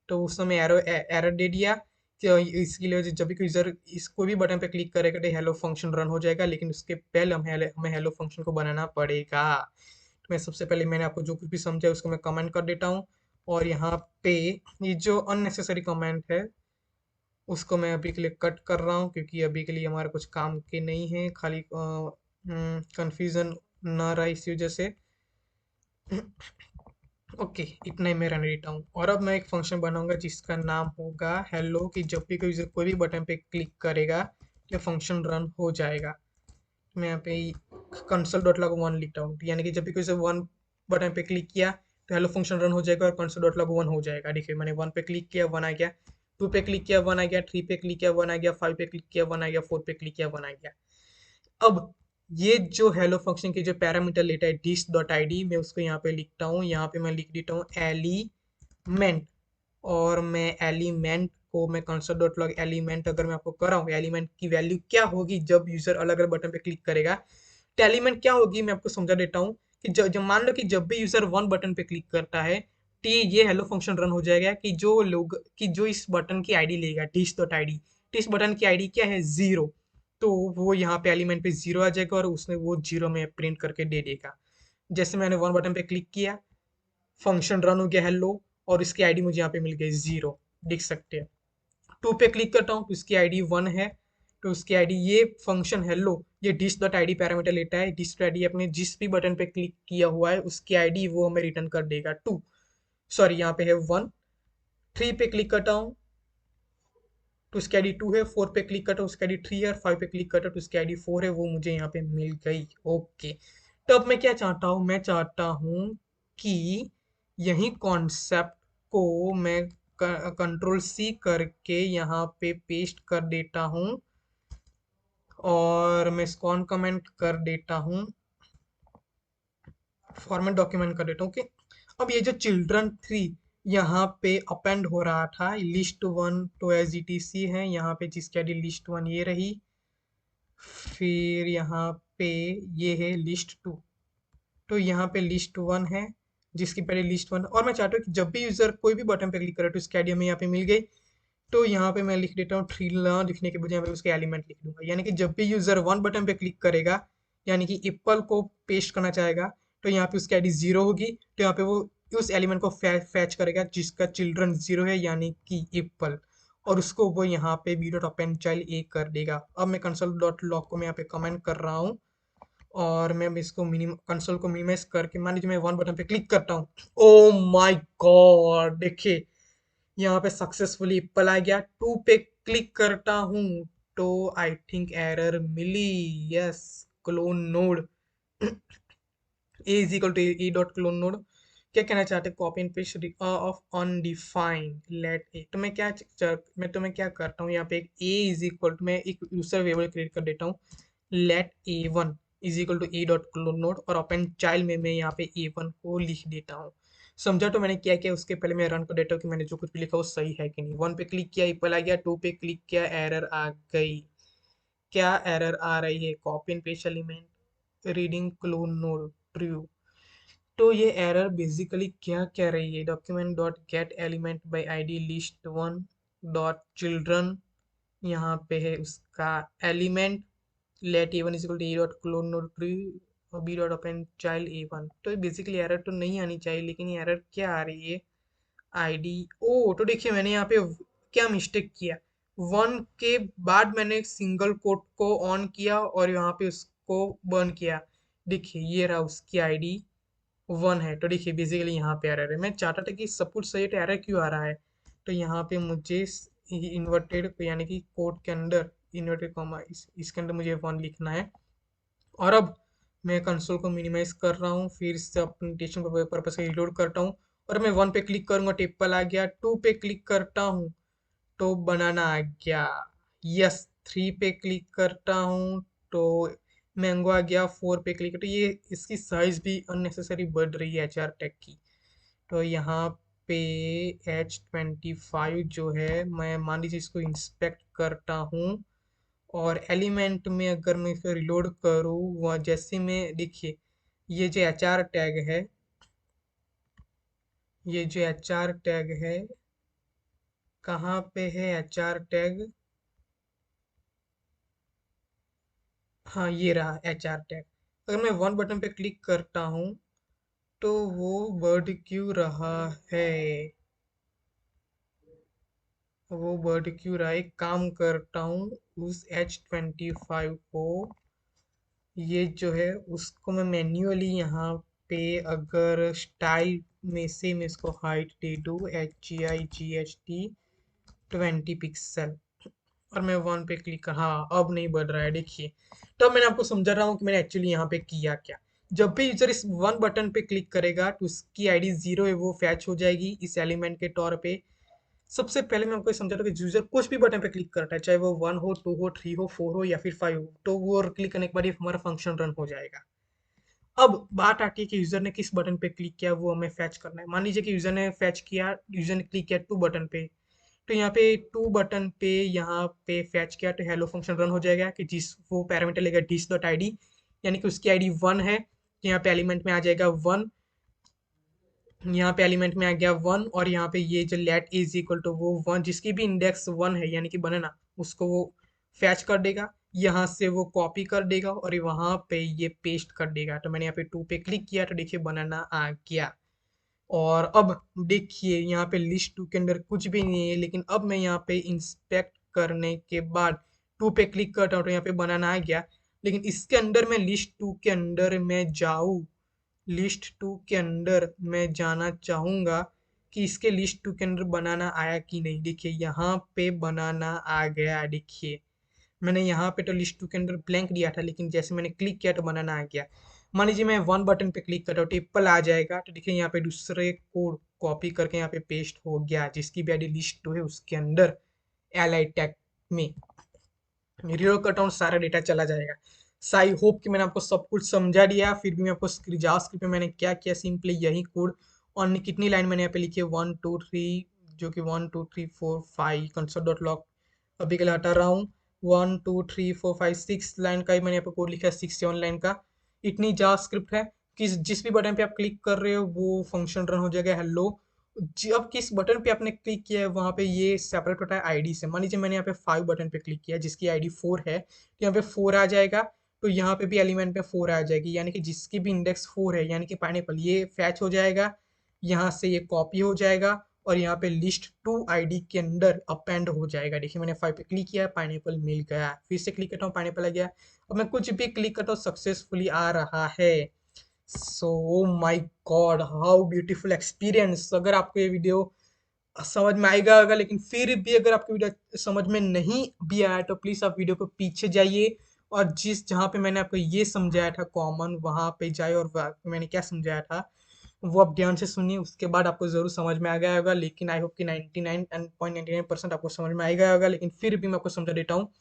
Speaker 1: तो उस समय एरर एरर दे दिया। तो इसके लिए जब भी कोई यूज़र इस कोई भी बटन पे क्लिक करेगा तो हेलो फंक्शन रन हो जाएगा, लेकिन उसके पहले हमें हेलो फंक्शन को बनाना पड़ेगा। तो मैं सबसे पहले मैंने आपको जो कुछ भी समझा उसको मैं कमेंट कर देता हूँ। और यहाँ पे ये जो अननेसेसरी कमेंट है उसको मैं अभी के लिए कट कर रहा हूँ, क्योंकि अभी के लिए हमारे कुछ काम के नहीं है, खाली कंफ्यूजन ना रहा इस वजह से। ओके, इतना ही मैं रहने देता हूँ। और अब मैं एक फंक्शन बनाऊंगा जिसका नाम होगा हेलो, कि जब भी कोई यूज़र कोई भी बटन पे क्लिक करेगा ये फंक्शन रन हो जाएगा। मैं यहाँ पे कंसोल डॉट लॉग 1 लिखता हूँ, यानी कि जब भी कोई से 1 बटन पे क्लिक किया तो हेलो फंक्शन रन हो जाएगा और कंसोल डॉट लॉग 1 हो जाएगा। देखिए मैंने 1 पे क्लिक किया 1 आ गया, 2 पे क्लिक किया 1 आ गया, 3 पे क्लिक किया 1 आ गया, 5 पे क्लिक किया 1 आ गया, 4 पे क्लिक किया 1 आ गया। अब ये जो हेलो फंक्शन की जो पैरामीटर लेता है डिश डॉट आई डी, मैं उसको यहाँ पे लिखता हूँ, यहाँ पे मैं लिख देता हूँ एलिमेंट। और मैं एलिमेंट को मैं कंसोल डॉट लॉग एलिमेंट अगर मैं आपको कराऊँ, एलिमेंट की वैल्यू क्या होगी जब यूजर अलग अलग बटन पे क्लिक करेगा, तो एलिमेंट क्या होगी मैं आपको समझा देता हूँ। कि जब मान लो कि जब भी यूजर 1 बटन पे क्लिक करता है तो ये हेलो फंक्शन रन हो जाएगा, कि जो इस बटन की आईडी लेगा डिश डॉट आईडी, तो इस बटन की आईडी क्या है 0, तो वो यहाँ पे एलिमेंट पे 0 आ जाएगा और उसने वो 0 में प्रिंट करके दे देगा। जैसे मैंने 1 बटन पे क्लिक किया, फंक्शन रन हो गया हेलो, और इसकी आईडी मुझे यहाँ पे मिल गई 0, देख सकते हैं। 2 पे क्लिक करता हूँ तो इसकी आईडी 1 है, तो उसकी आईडी, ये फंक्शन हेलो ये डिश डॉट आईडी पैरामीटर लेता है। डिश डॉट आईडी अपने जिस भी बटन पे क्लिक किया हुआ है उसकी आईडी वो हमें रिटर्न कर देगा। टू, सॉरी यहाँ पे है वन। थ्री पे क्लिक करता हूँ तो उसकी आईडी टू है। फोर पे क्लिक करता हूँ उसकी आईडी थ्री है। और फाइव पे क्लिक करता हूँ तो उसकी आईडी फोर है। वो मुझे यहाँ पे मिल गई। ओके, तो अब मैं क्या चाहता हूँ, मैं चाहता हूँ कि यही कॉन्सेप्ट को मैं कंट्रोल सी करके यहाँ पे पेस्ट कर देता हूँ और मैं इसको ऑन कमेंट कर देता हूँ, फॉर्मेट डॉक्यूमेंट कर देता हूँ। ओके, अब ये जो चिल्ड्रन थ्री यहाँ पे अपेंड हो रहा था, लिस्ट वन तो एज इट सी है यहाँ पे, जिसकी आईडी लिस्ट वन ये रही। फिर यहाँ पे ये है लिस्ट टू, तो यहाँ पे लिस्ट वन है जिसकी पहले लिस्ट वन। और मैं चाहता हूँ कि जब भी यूजर कोई भी बटन पे क्लिक करे तो इसकी आईडी हमें यहाँ पे मिल गई। तो यहाँ पे मैं लिख देता हूँ थ्री, लिखने के बजाय मैं उसके एलिमेंट लिख दूंगा। यानी कि जब भी यूजर वन बटन पे क्लिक करेगा, यानी कि एप्पल को पेस्ट करना चाहेगा, तो यहाँ पे उसकी आईडी जीरो होगी। तो यहाँ पे वो उस एलिमेंट को फैच करेगा जिसका चिल्ड्रन जीरो है, यानी कि एप्पल, और उसको वो यहाँ पे बी डॉट अपेंड चाइल्ड ए कर देगा। अब मैं कंसोल डॉट लॉग को मैं यहाँ पे कमेंट कर रहा हूँ और मैं इसको मिनिमम कंसोल को मिनिमाइज करके, मान लीजिए मैं वन बटन पे क्लिक करता हूँ। ओ माय गॉड, देखिए यहाँ पे सक्सेसफुली एप्पल आ गया। टू पे क्लिक करता हूँ तो आई थिंक एरर मिली। Yes, clone node a is equal to A dot clone node. क्या कहना चाहते हैं, copy and paste of undefined let a. तो मैं तुम्हें क्या करता हूँ, यहाँ पे एक ए इज इक्वल टू, मैं एक यूजर वेरिएबल क्रिएट कर देता हूँ, let A one is equal to A dot clone node, और अपेंड चाइल्ड में मैं यहाँ पे ए वन को लिख देता हूँ। समझा तो मैंने क्या किया, उसके पहले मैं रन कर देता हूँ कि मैंने जो कुछ भी लिखा वो सही है कि नहीं। वन पे क्लिक किया एप्पल आ गया, टू पे क्लिक किया एरर आ गई। क्या एरर आ रही है, copy and paste element reading clone node true. तो ये एरर बेसिकली क्या कह रही है, document dot get element by ID list one dot children, यहाँ पे है उसका element let A one is equal to A dot clone node tree और B dot append child A one. तो बेसिकली एरर तो नहीं आनी चाहिए, लेकिन ये एरर क्या आ रही है, आईडी। ओ, तो देखिए मैंने यहाँ पे क्या मिस्टेक किया, वन के बाद मैंने सिंगल कोट को ऑन किया और यहाँ पे उसको बर्न किया। देखिए ये रहा उसकी आईडी वन है। तो देखिए बेसिकली यहाँ पे एरर है। मैं चाहता था कि सब कुछ सही है तो एरर क्यों आ रहा है। तो यहाँ पे मुझे इन्वर्टेड यानी कि कोड के अंदर इन्वर्टेड कॉमा इसके अंदर मुझे वन लिखना है। और अब मैं कंसोल को मिनिमाइज कर रहा हूँ, फिर से अपनी टेस्टिंग पर्पज से रिलोड करता हूँ और मैं वन पे क्लिक करूंगा तो एप्पल आ गया। टू पे क्लिक करता हूँ तो बनाना आ गया। यस, थ्री पे क्लिक करता हूँ तो मैंगो आ गया। फोर पे क्लिक तो ये इसकी साइज भी अननेसेसरी बढ़ रही है एच आर टैग की। तो यहाँ पे H25 जो है, मैं मान लीजिए इसको इंस्पेक्ट करता हूँ और एलिमेंट में अगर मैं इसे रिलोड करूँ, वह जैसे मैं देखिए ये जो एच आर टैग है, ये जो एच आर टैग है कहाँ पे है एच आर टैग, हाँ ये रहा एच आर टैग। अगर मैं वन बटन पे क्लिक करता हूँ तो वो वर्ड क्यों रहा है, वो वर्ड क्यों रहा है। एक काम करता हूँ, उस H25 को, ये जो है उसको मैं मैन्युअली यहाँ पे अगर स्टाइल में से मैं इसको हाइट दे दूँ HGIGHT 20 पिक्सल और मैं वन पे क्लिक कर, हाँ अब नहीं बढ़ रहा है देखिए। तो अब मैंने आपको समझा रहा हूँ कि मैंने एक्चुअली यहाँ पे किया क्या। जब भी यूजर इस वन बटन पे क्लिक करेगा तो उसकी आईडी जीरो है वो फैच हो जाएगी इस एलिमेंट के तौर पे। सबसे पहले मैं आपको समझा था कि यूजर कुछ भी बटन पे क्लिक करता है, चाहे वो वन हो, टू हो, थ्री हो, फोर हो या फिर फाइव हो, तो वो क्लिक करने के बाद ये हमारा फंक्शन रन हो जाएगा। अब बात आती है कि यूजर ने किस बटन पे क्लिक किया, वो हमें फैच करना है। मान लीजिए कि यूजर ने फैच किया, यूजर ने क्लिक किया टू बटन पे, तो यहाँ पे टू बटन पे यहाँ पे फैच किया तो हेलो फंक्शन रन हो जाएगा कि जिस वो पैरामीटर लेगा डिस डॉट आईडी, यानी कि उसकी आईडी वन है तो यहाँ पे एलिमेंट में आ जाएगा वन। यहाँ पे एलिमेंट में आ गया वन और यहाँ पे ये जो लेट इज इक्वल टू वो वन जिसकी भी इंडेक्स वन है यानी कि बनाना, उसको वो फैच कर देगा, यहाँ से वो कॉपी कर देगा और वहां पे ये पेस्ट कर देगा। तो मैंने यहाँ पे टू पे क्लिक किया तो देखिए बनाना आ गया। और अब देखिए यहाँ पे लिस्ट टू के अंदर कुछ भी नहीं है, लेकिन अब मैं यहाँ पे इंस्पेक्ट करने के बाद टू पे क्लिक करता हूँ तो यहाँ पे बनाना आ गया। लेकिन इसके अंदर मैं लिस्ट टू के अंदर मैं जाऊँ, लिस्ट टू के अंदर मैं जाना चाहूँगा कि इसके लिस्ट टू के अंदर बनाना आया कि नहीं। देखिए यहाँ पे बनाना आ गया। देखिए मैंने यहाँ पे तो लिस्ट टू के अंदर ब्लैंक दिया था, लेकिन जैसे मैंने क्लिक किया तो बनाना आ गया। मान लीजिए मैं वन बटन पे क्लिक करता हूँ, टेबल आ जाएगा। तो देखिए यहाँ पे दूसरे कोड कॉपी करके यहाँ पे पेस्ट हो गया, जिसकी भी आईडी लिस्ट टू है उसके अंदर एल टैग में रियल अकाउंट सारा डेटा चला जाएगा। सो आई होप कि मैंने आपको सब कुछ समझा दिया। फिर भी मैं आपको जावास्क्रिप्ट में मैंने क्या किया, सिंपली यही कोड और कितनी लाइन मैंने यहाँ पे लिखी है 1 2 3, जो कि 1 2 3 4 5 कंसोल डॉट लॉग अभी के लिए हटा रहा हूँ। 1 2 3 4 5 6 लाइन का ही मैंने यहाँ पे कोड लिखा है, 6 7 लाइन का। इतनी जावास्क्रिप्ट है कि जिस भी बटन पे आप क्लिक कर रहे हो वो फंक्शन रन हो जाएगा। हेलो, अब किस बटन पे आपने क्लिक किया है वहां पे ये सेपरेट होता है आईडी से। मान लीजिए मैंने यहाँ पे 5 बटन पे क्लिक किया जिसकी आईडी 4 है, तो यहाँ पे 4 आ जाएगा। तो यहाँ पे भी एलिमेंट में 4 आ जाएगी, यानी कि जिसकी भी इंडेक्स 4 है, यानी कि पाइनएप्पल, ये फैच हो जाएगा। यहाँ से ये कॉपी हो जाएगा और यहाँ पे लिस्ट टू आईडी के अंदर अपेंड हो जाएगा। देखिए मैंने 5 पे क्लिक किया, पाइनएप्पल मिल गया। फिर से क्लिक करता हूँ, पाइनएप्पल आ गया। अब मैं कुछ भी क्लिक करता हूँ सक्सेसफुली आ रहा है। सो माई गॉड, हाउ ब्यूटीफुल एक्सपीरियंस। अगर आपको ये वीडियो समझ में आएगा होगा, लेकिन फिर भी अगर आपको वीडियो समझ में नहीं भी आया तो प्लीज आप वीडियो को पीछे जाइए और जिस जहाँ पे मैंने आपको ये समझाया था कॉमन, वहां पे जाए और मैंने क्या समझाया था वो आप ध्यान से सुनिए। उसके बाद आपको जरूर समझ में आ गया होगा। लेकिन आई होप कि 99.99% आपको समझ में आ गया होगा, लेकिन फिर भी मैं आपको समझा देता हूँ।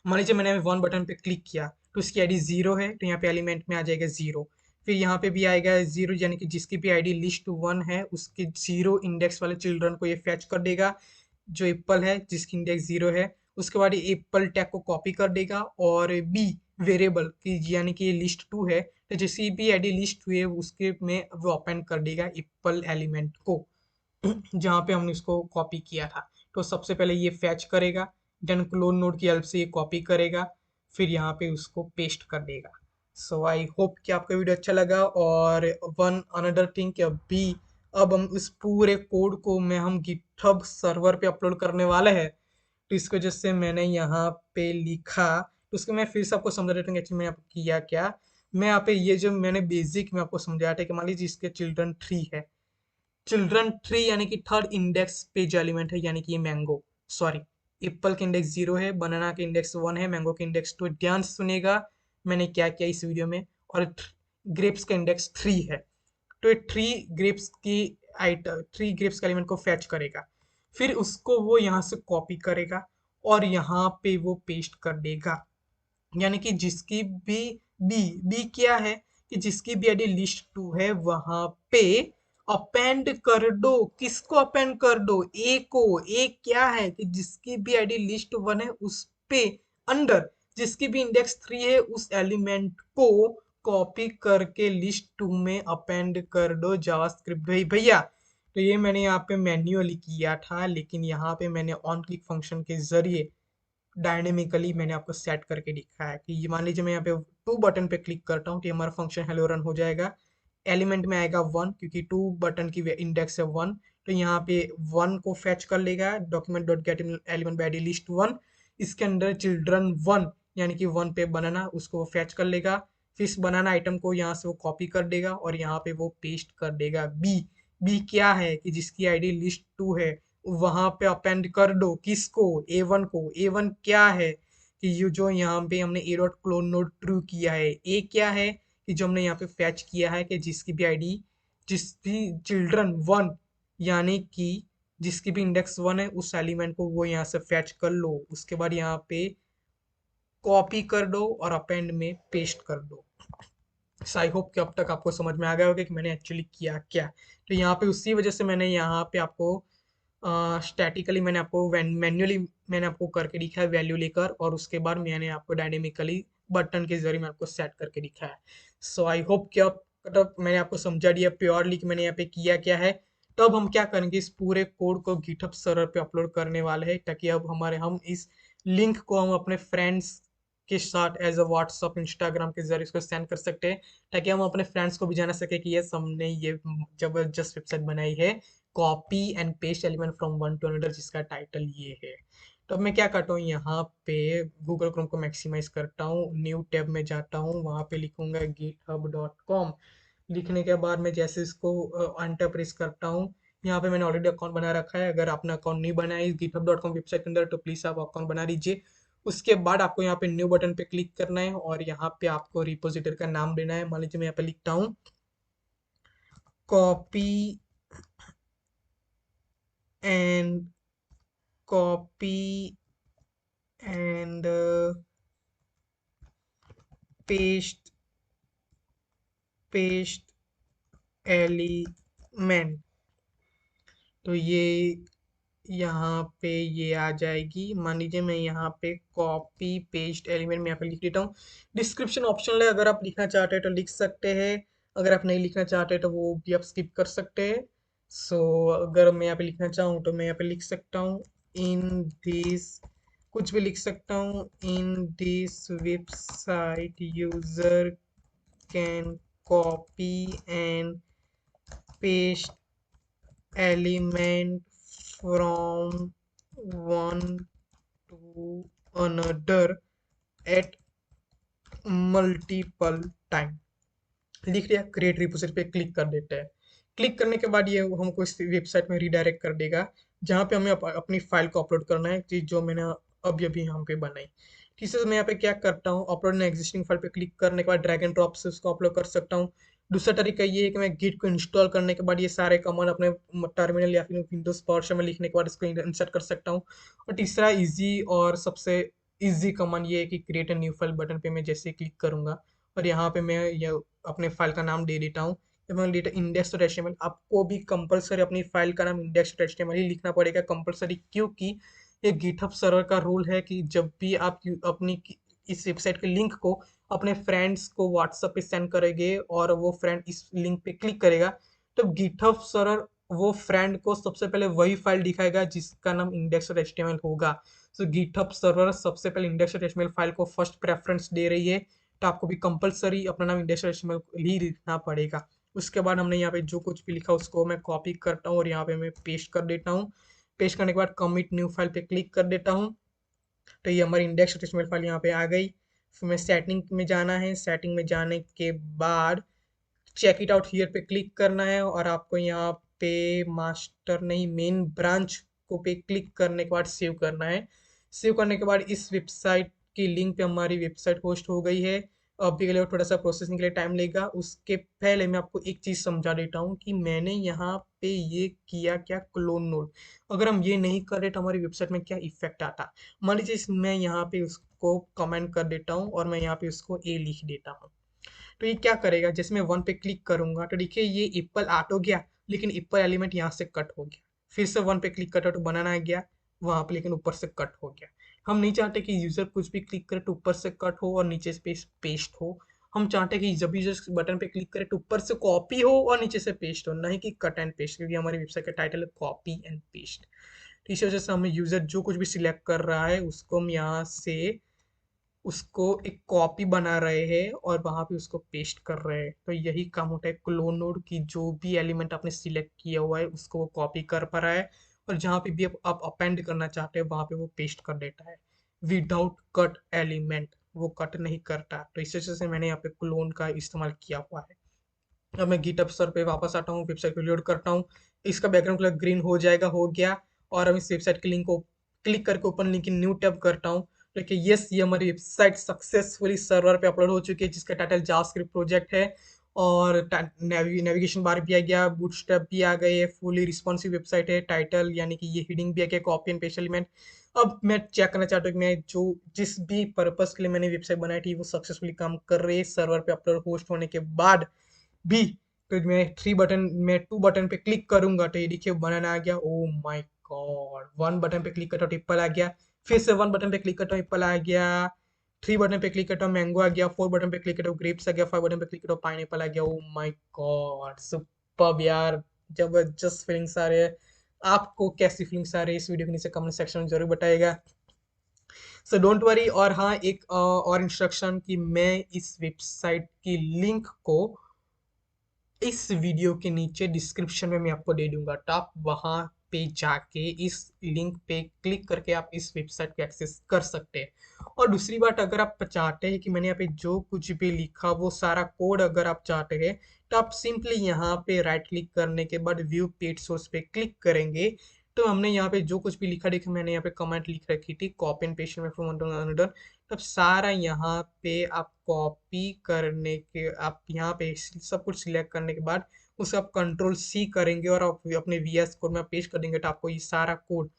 Speaker 1: मान लीजिए मैंने वन बटन पे क्लिक किया तो उसकी आईडी 0 है, तो यहाँ पे एलिमेंट में आ जाएगा 0। फिर यहाँ पे भी आएगा 0, यानी कि जिसकी भी आईडी लिस्ट 1 है उसके 0 इंडेक्स वाले चिल्ड्रन को ये फैच कर देगा। जो एप्पल है जिसकी इंडेक्स 0 है, उसके बाद ये एप्पल टैग को कॉपी कर देगा और बी वेरिएबल की, यानी कि ये लिस्ट 2 है, तो जिसकी भी आईडी लिस्ट 2 है उसके में वो ओपन कर देगा एप्पल एलिमेंट को जहाँ पे हमने इसको कॉपी किया था। तो सबसे पहले ये फैच करेगा, देन क्लोन नोड की हेल्प से ये कॉपी करेगा, फिर यहाँ पे उसको पेस्ट कर देगा। सो आई होप कि आपका वीडियो अच्छा लगा। और वन अनदर थिंग कि अभी अब हम इस पूरे कोड को मैं हम गिटहब सर्वर पे अपलोड करने वाले हैं। तो इसकी वजह से मैंने यहाँ पे लिखा, तो उसको मैं फिर से आपको समझा देता हूँ एक्चुअली मैंने आपको किया क्या। मैं यहाँ पे ये जो मैंने बेसिक में आपको समझाया था कि मान लीजिए इसके चिल्ड्रन 3 है, चिल्ड्रन 3 यानी कि थर्ड इंडेक्स पे जो एलिमेंट है, यानी कि ये मैंगो, सॉरी, एप्पल के इंडेक्स 0 है, बनाना के इंडेक्स 1 है, मैंगो के इंडेक्स 2। ध्यान से सुनिएगा मैंने क्या किया इस वीडियो में। और ग्रेप्स का इंडेक्स 3 है, तो ये 3 ग्रेप्स के एलिमेंट को फैच करेगा। फिर उसको वो यहाँ से कॉपी करेगा और यहाँ पे वो पेस्ट कर देगा, यानी कि जिसकी भी बी बी क्या है कि जिसकी भी आईडी लिस्ट 2 है वहां पे अपेंड कर दो। किसको अपेंड कर दो? ए को। ए क्या है कि जिसकी भी आईडी लिस्ट 1 है उस पे अंडर जिसकी भी इंडेक्स 3 है उस एलिमेंट को कॉपी करके लिस्ट 2 में अपेंड कर दो जावास्क्रिप्ट भाई भैया। तो ये मैंने यहाँ पे मैन्युअली किया था, लेकिन यहाँ पे मैंने ऑन क्लिक फंक्शन के जरिए डायनेमिकली मैंने आपको सेट करके दिखा है कि ये मान लीजिए मैं यहाँ पे 2 बटन पे क्लिक करता हूँ तो हमारा फंक्शन हेलो रन हो जाएगा। एलिमेंट में आएगा 1, क्योंकि 2 बटन की इंडेक्स है 1, तो यहाँ पे 1 को फैच कर लेगा document dot get element by ID list 1। इसके अंदर चिल्ड्रन 1 यानी कि 1 पे बनाना उसको वो फैच कर लेगा। फिर इस बनाना आइटम को यहाँ से वो कॉपी कर देगा और यहाँ पे वो पेस्ट कर देगा बी। बी क्या है कि जिसकी आईडी लिस्ट 2 है वहां पे अपेंड कर दो किसको? A1 को। A1 क्या है कि ये जो यहाँ पे हमने ए डॉट क्लोन नोड ट्रू किया है। ए क्या है कि जो हमने यहाँ पे फैच किया है कि जिसकी भी आईडी जिस भी चिल्ड्रन 1 यानी कि जिसकी भी इंडेक्स 1 है उस एलिमेंट को वो यहाँ से फैच कर लो, उसके बाद यहाँ पे कॉपी कर दो और अपेंड में पेस्ट कर दो। आई होप कि अब तक आपको समझ में आ गया होगा कि मैंने एक्चुअली किया क्या। तो यहाँ पे उसी वजह से मैंने यहाँ पे आपको स्टैटिकली मैंने आपको मैन्युअली मैंने आपको करके दिखा है वैल्यू लेकर, और उसके बाद मैंने आपको डायनेमिकली बटन के जरिए मैं आपको सेट करके दिखाया है। सो आई होप कि अब मतलब मैंने आपको समझा दिया प्योरली कि मैंने यहाँ पे किया क्या है। तो अब हम क्या करेंगे, इस पूरे कोड को गिटहब सर्वर पे अपलोड करने वाले हैं, ताकि अब हम इस लिंक को हम अपने फ्रेंड्स के साथ एज अ व्हाट्सअप इंस्टाग्राम के जरिए इसको सेंड कर सकते हैं, ताकि हम अपने फ्रेंड्स को भी जाना सके कि यस हमने ये जबरदस्त वेबसाइट बनाई है, copy and paste element from one to another, जिसका टाइटल ये है। तो अब मैं क्या करता हूँ, यहाँ पे गूगल क्रोम को मैक्सिमाइज करता हूँ, न्यू टैब में जाता हूँ, वहाँ पे लिखूंगा github.com। लिखने के बाद मैं जैसे इसको एंटर प्रेस करता हूँ, यहाँ पे मैंने ऑलरेडी अकाउंट बना रखा है। अगर आपने अकाउंट नहीं बनाया इस github.com वेबसाइट के अंदर तो प्लीज़ आप अकाउंट बना लीजिए। उसके बाद आपको यहाँ पे न्यू बटन पे क्लिक करना है और यहाँ पे आपको रिपोजिटरी का नाम देना है। मान लीजिए मैं यहाँ पे लिखता हूँ copy and copy and paste paste element. तो ये यहाँ पे ये आ जाएगी। मान लीजिए मैं यहाँ पे कॉपी पेस्ट एलिमेंट में यहाँ पे लिख देता हूँ। डिस्क्रिप्शन ऑप्शनल है, अगर आप लिखना चाहते हैं तो लिख सकते हैं, अगर आप नहीं लिखना चाहते तो वो भी आप स्किप कर सकते हैं। सो अगर मैं यहाँ पे लिखना चाहूँ तो मैं यहाँ पे लिख सकता हूँ इन दिस, कुछ भी लिख सकता हूँ, in this website user can copy and paste element from one to another at multiple time। लिख लिया, क्रिएट रिपोजिटरी पे क्लिक कर देते हैं। क्लिक करने के बाद ये हमको इस वेबसाइट में रिडायरेक्ट कर देगा, जहाँ पे हमें अपनी फाइल को अपलोड करना है, चीज जो मैंने अभी अभी यहाँ पे बनाई। ठीक है, तो मैं यहाँ पे क्या करता हूँ, अपलोड इन एग्जिस्टिंग फाइल पे क्लिक करने के बाद ड्रैग एंड ड्रॉप से उसको अपलोड कर सकता हूँ। दूसरा तरीका ये है कि मैं गिट को इंस्टॉल करने के बाद ये सारे कमांड अपने टर्मिनल या फिर विंडोज पावर में लिखने के बाद इसको इंसर्ट कर सकता हूँ। और तीसरा इजी और सबसे इजी कमांड ये है कि create a new file button पे मैं जैसे क्लिक करूंगा और यहाँ पे मैं ये अपने फाइल का नाम दे देता हूँ, इंडेक्स डॉट एचटीएमएल। आपको भी कंपलसरी अपनी फाइल का नाम इंडेक्स डॉट एचटीएमएल ही लिखना पड़ेगा कंपलसरी, क्योंकि ये गिटहब सर्वर का रूल है कि जब भी आप अपनी इस वेबसाइट के लिंक को अपने फ्रेंड्स को व्हाट्सएप पे सेंड करेंगे और वो फ्रेंड इस लिंक पे क्लिक करेगा, तो गिटहब सर्वर वो फ्रेंड को सबसे पहले वही फाइल दिखाएगा जिसका नाम इंडेक्स डॉट एचटीएमएल होगा। सो गिटहब सर्वर सबसे पहले इंडेक्स डॉट एचटीएमएल फाइल को फर्स्ट प्रेफरेंस दे रही है, तो आपको भी कंपलसरी अपना नाम इंडेक्स डॉट एचटीएमएल ही लिखना पड़ेगा। उसके बाद हमने यहाँ पे जो कुछ भी लिखा उसको मैं कॉपी करता हूँ और यहाँ पे मैं पेस्ट कर देता हूँ। पेस्ट करने के बाद कमिट न्यू फाइल पे क्लिक कर देता हूँ, तो ये हमारी इंडेक्स डॉट एचटीएमएल फाइल यहाँ पे आ गई। फिर मैं सेटिंग में जाना है, सेटिंग में जाने के बाद चेक इट आउट हियर पे क्लिक करना है और आपको यहाँ पे मास्टर नहीं मेन ब्रांच को पे क्लिक करने के बाद सेव करना है। सेव करने के बाद इस वेबसाइट की लिंक पे हमारी वेबसाइट होस्ट हो गई है। अभी के लिए थोड़ा सा प्रोसेसिंग के लिए टाइम लेगा। उसके पहले मैं आपको एक चीज़ समझा देता हूँ कि मैंने यहाँ पे ये किया क्या, क्लोन नोड। अगर हम ये नहीं कर रहे तो हमारी वेबसाइट में क्या इफेक्ट आता। मान लीजिए मैं यहाँ पे उसको कमेंट कर देता हूँ और मैं यहाँ पे उसको ए लिख देता हूँ, तो ये क्या करेगा, जैसे मैं वन पे क्लिक करूंगा तो देखिए ये एप्पल आर्ट हो गया, लेकिन एप्पल एलिमेंट यहाँ से कट हो गया। फिर से वन पे क्लिक करा तो बनाना आ गया वहां पे, लेकिन ऊपर से कट हो गया। हम नहीं चाहते कि यूजर कुछ भी क्लिक करे तो ऊपर से कट हो और नीचे से पेस्ट हो। हम चाहते हैं कि जब यूजर बटन पे क्लिक करे तो ऊपर से कॉपी हो और नीचे से पेस्ट हो, नहीं कि कट एंड पेस्ट, क्योंकि हमारी वेबसाइट का टाइटल है कॉपी एंड पेस्ट। तो इस वजह से हमें यूजर जो कुछ भी सिलेक्ट कर रहा है उसको हम यहाँ से उसको एक कॉपी बना रहे हैं और वहां पे उसको पेस्ट कर रहे हैं। तो यही काम होता है क्लोन नोड की, जो भी एलिमेंट आपने सिलेक्ट किया हुआ है उसको वो कॉपी कर पा रहा है और जहाँ पे भी आप अपेंड करना चाहते हैं वहां पे वो पेस्ट कर देता है विदाउट कट एलिमेंट। वो कट नहीं करता, तो इस वजह से मैंने यहाँ पे क्लोन का इस्तेमाल किया हुआ है। अब मैं गिटहब सर पे वापस आता हूँ, वेबसाइट को लोड करता हूँ, इसका बैकग्राउंड कलर ग्रीन हो जाएगा, हो गया। और हम इस वेबसाइट के लिंक को क्लिक करके open link in new tab करता हूँ। देखिए यस, ये हमारी वेबसाइट सक्सेसफुली सर्वर पे अपलोड हो चुकी है, जिसका टाइटल जावास्क्रिप्ट प्रोजेक्ट है। और नेविगेशन बार भी आ गया, बूटस्ट्रैप भी आ गए, फुली रिस्पॉन्सिव वेबसाइट है, टाइटल यानी कि ये हेडिंग भी आ गया, कॉपी एंड पेस्ट एलिमेंट। अब मैं चेक करना चाहता हूँ कि मैं जो जिस भी पर्पस के लिए मैंने वेबसाइट बनाई थी वो सक्सेसफुली काम कर रही है सर्वर पे अपलोड होस्ट होने के बाद भी। तो मैं थ्री बटन में टू बटन पे क्लिक करूंगा तो ये देखिए बनाना आ गया। Oh my God, one button पे क्लिक करता हूँ एप्पल आ गया, फिर से वन बटन पे क्लिक करता हूँ एप्पल आ गया, थ्री बटन पे क्लिक करता हूँ मैंगो आ गया, फोर बटन पे क्लिक करता हूँ ग्रेप्स आ गया, फाइव बटन पे क्लिक करता हूँ पाइनएप्पल आ गया। ओ माय गॉड, सुपर्ब यार, जबरदस्त फीलिंग्स आ रहे हैं। आपको कैसी फीलिंग्स आ रही है इस वीडियो के नीचे कमेंट सेक्शन में जरूर बताइएगा। So don't worry. और हाँ, एक और इंस्ट्रक्शन कि मैं इस वेबसाइट की लिंक को इस वीडियो के नीचे डिस्क्रिप्शन में मैं आपको दे दूंगा, तो आप वहां पे जाके इस लिंक पे क्लिक करके आप इस वेबसाइट को एक्सेस कर सकते हैं। और दूसरी बात, अगर आप चाहते हैं कि मैंने यहाँ पे जो कुछ भी लिखा वो सारा कोड अगर आप चाहते हैं, तो आप सिंपली यहाँ पे राइट क्लिक करने के बाद व्यू पेज सोर्स पे क्लिक करेंगे। तो हमने यहाँ पे जो कुछ भी लिखा, देखिए मैंने यहाँ पे कमेंट लिख रखी थी, कॉपी एंड पेस्ट में फ्रॉम अनदर, तब सारा यहाँ पे आप कॉपी करने के, आप यहाँ पे सब कुछ सिलेक्ट करने के बाद उसे आप कंट्रोल सी करेंगे और आप अपने वीएस कोड में पेस्ट कर देंगे, तो आपको ये सारा कोड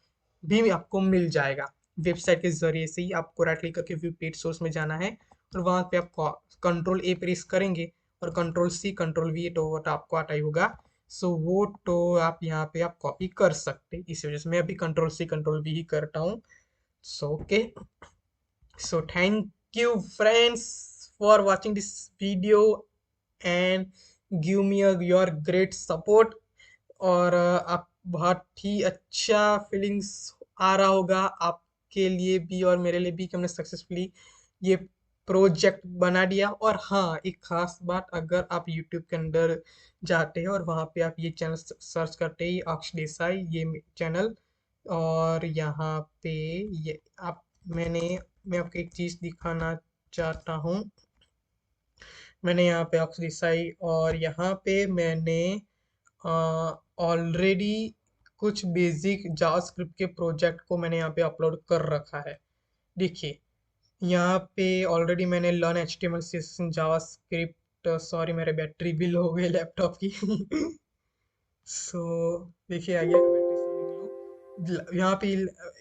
Speaker 1: भी आपको मिल जाएगा। वेबसाइट के जरिए से ही आपको राइट क्लिक करके व्यू पेज सोर्स में जाना है और वहां पे आप कंट्रोल ए प्रेस करेंगे और कंट्रोल सी कंट्रोल वी, तो वो तो आपको आता ही होगा। सो वो तो आप यहाँ पे आप कॉपी कर सकते हैं, इस वजह से मैं अभी कंट्रोल सी कंट्रोल वी ही करता हूँ। So okay, so thank you friends for watching this video and give me your great support। और आप बहुत ही अच्छा फीलिंग्स आ रहा होगा आपके लिए भी और मेरे लिए भी कि हमने सक्सेसफुली ये प्रोजेक्ट बना दिया। और हाँ, एक खास बात, अगर आप YouTube के अंदर जाते हैं और वहाँ पे आप ये चैनल सर्च करते हैं, अक्ष देसाई ये चैनल, और यहाँ पे ये आप, मैं आपको एक चीज़ दिखाना चाहता हूँ। मैंने यहाँ पे अक्ष देसाई और यहाँ पे मैंने ऑलरेडी कुछ बेसिक जावास्क्रिप्ट के प्रोजेक्ट को मैंने यहाँ पे अपलोड कर रखा है। देखिए यहाँ पे ऑलरेडी मैंने learn HTML CSS JavaScript, sorry मेरे बैटरी बिल हो गई लैपटॉप की सो देखिए आइए बैटरी से निकलो। यहाँ पे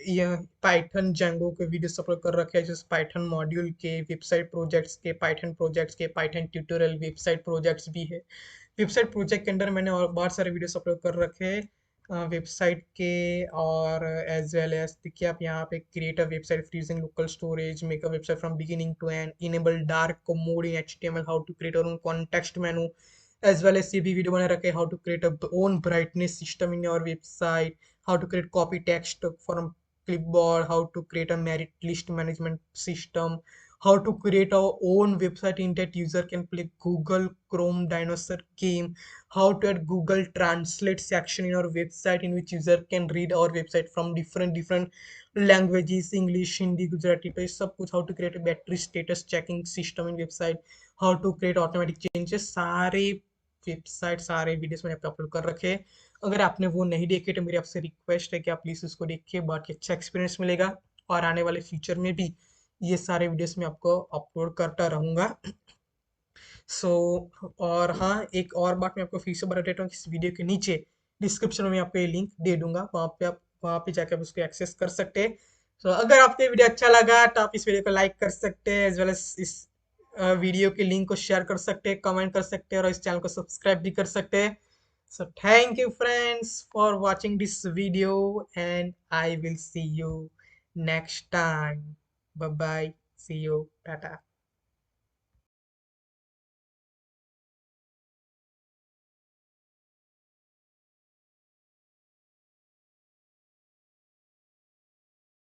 Speaker 1: यह पाइथन जैंगो के वीडियोस अपलोड कर रखे हैं, जैसे पाइथन मॉड्यूल के, वेबसाइट प्रोजेक्ट्स के, पाइथन प्रोजेक्ट्स के, पाइथन ट्यूटोरियल, वेबसाइट प्रोजेक्ट्स भी है। वेबसाइट प्रोजेक्ट के अंदर मैंने और बहुत सारे वीडियोस अपलोड कर रखे हैं वेबसाइट के। और एज वेल एज देखिए आप यहाँ पे create a website using local storage, make a website from beginning to end, enable dark mode in HTML, how to create your own context menu, as well as ये भी video बना रखे हैं, how to create a own brightness system in your website, how to create copy text from clipboard, how to create a merit list management system, how to create our own website in that user can play Google Chrome dinosaur game, how to add Google Translate section in our website in which user can read our website from different languages, English, Hindi, Gujarati, तो ये सब कुछ, how to create a battery status checking system in website, how to create automatic changes, सारे website सारे videos मैंने upload कर रखे हैं। अगर आपने वो नहीं देखे तो मेरी आपसे रिक्वेस्ट है कि आप प्लीज़ उसको देखिए, बहुत ही अच्छा एक्सपीरियंस मिलेगा। और आने वाले फ्यूचर में भी ये सारे वीडियोस मैं आपको अपलोड करता रहूँगा। सो और हाँ, एक और बात मैं आपको फिर से बता देता हूँ कि इस वीडियो के नीचे डिस्क्रिप्शन में मैं आपको ये लिंक दे दूंगा, वहाँ पे जाकर आप उसको एक्सेस कर सकते हैं। तो अगर आपको ये वीडियो अच्छा लगा तो आप इस वीडियो को लाइक कर सकते हैं, एज वेल एज इस वीडियो के लिंक को शेयर कर सकते हैं, कमेंट कर सकते हैं और इस चैनल को सब्सक्राइब भी कर सकते हैं। So thank you friends for watching this video and I will see you next time. Bye bye. See you. Tata.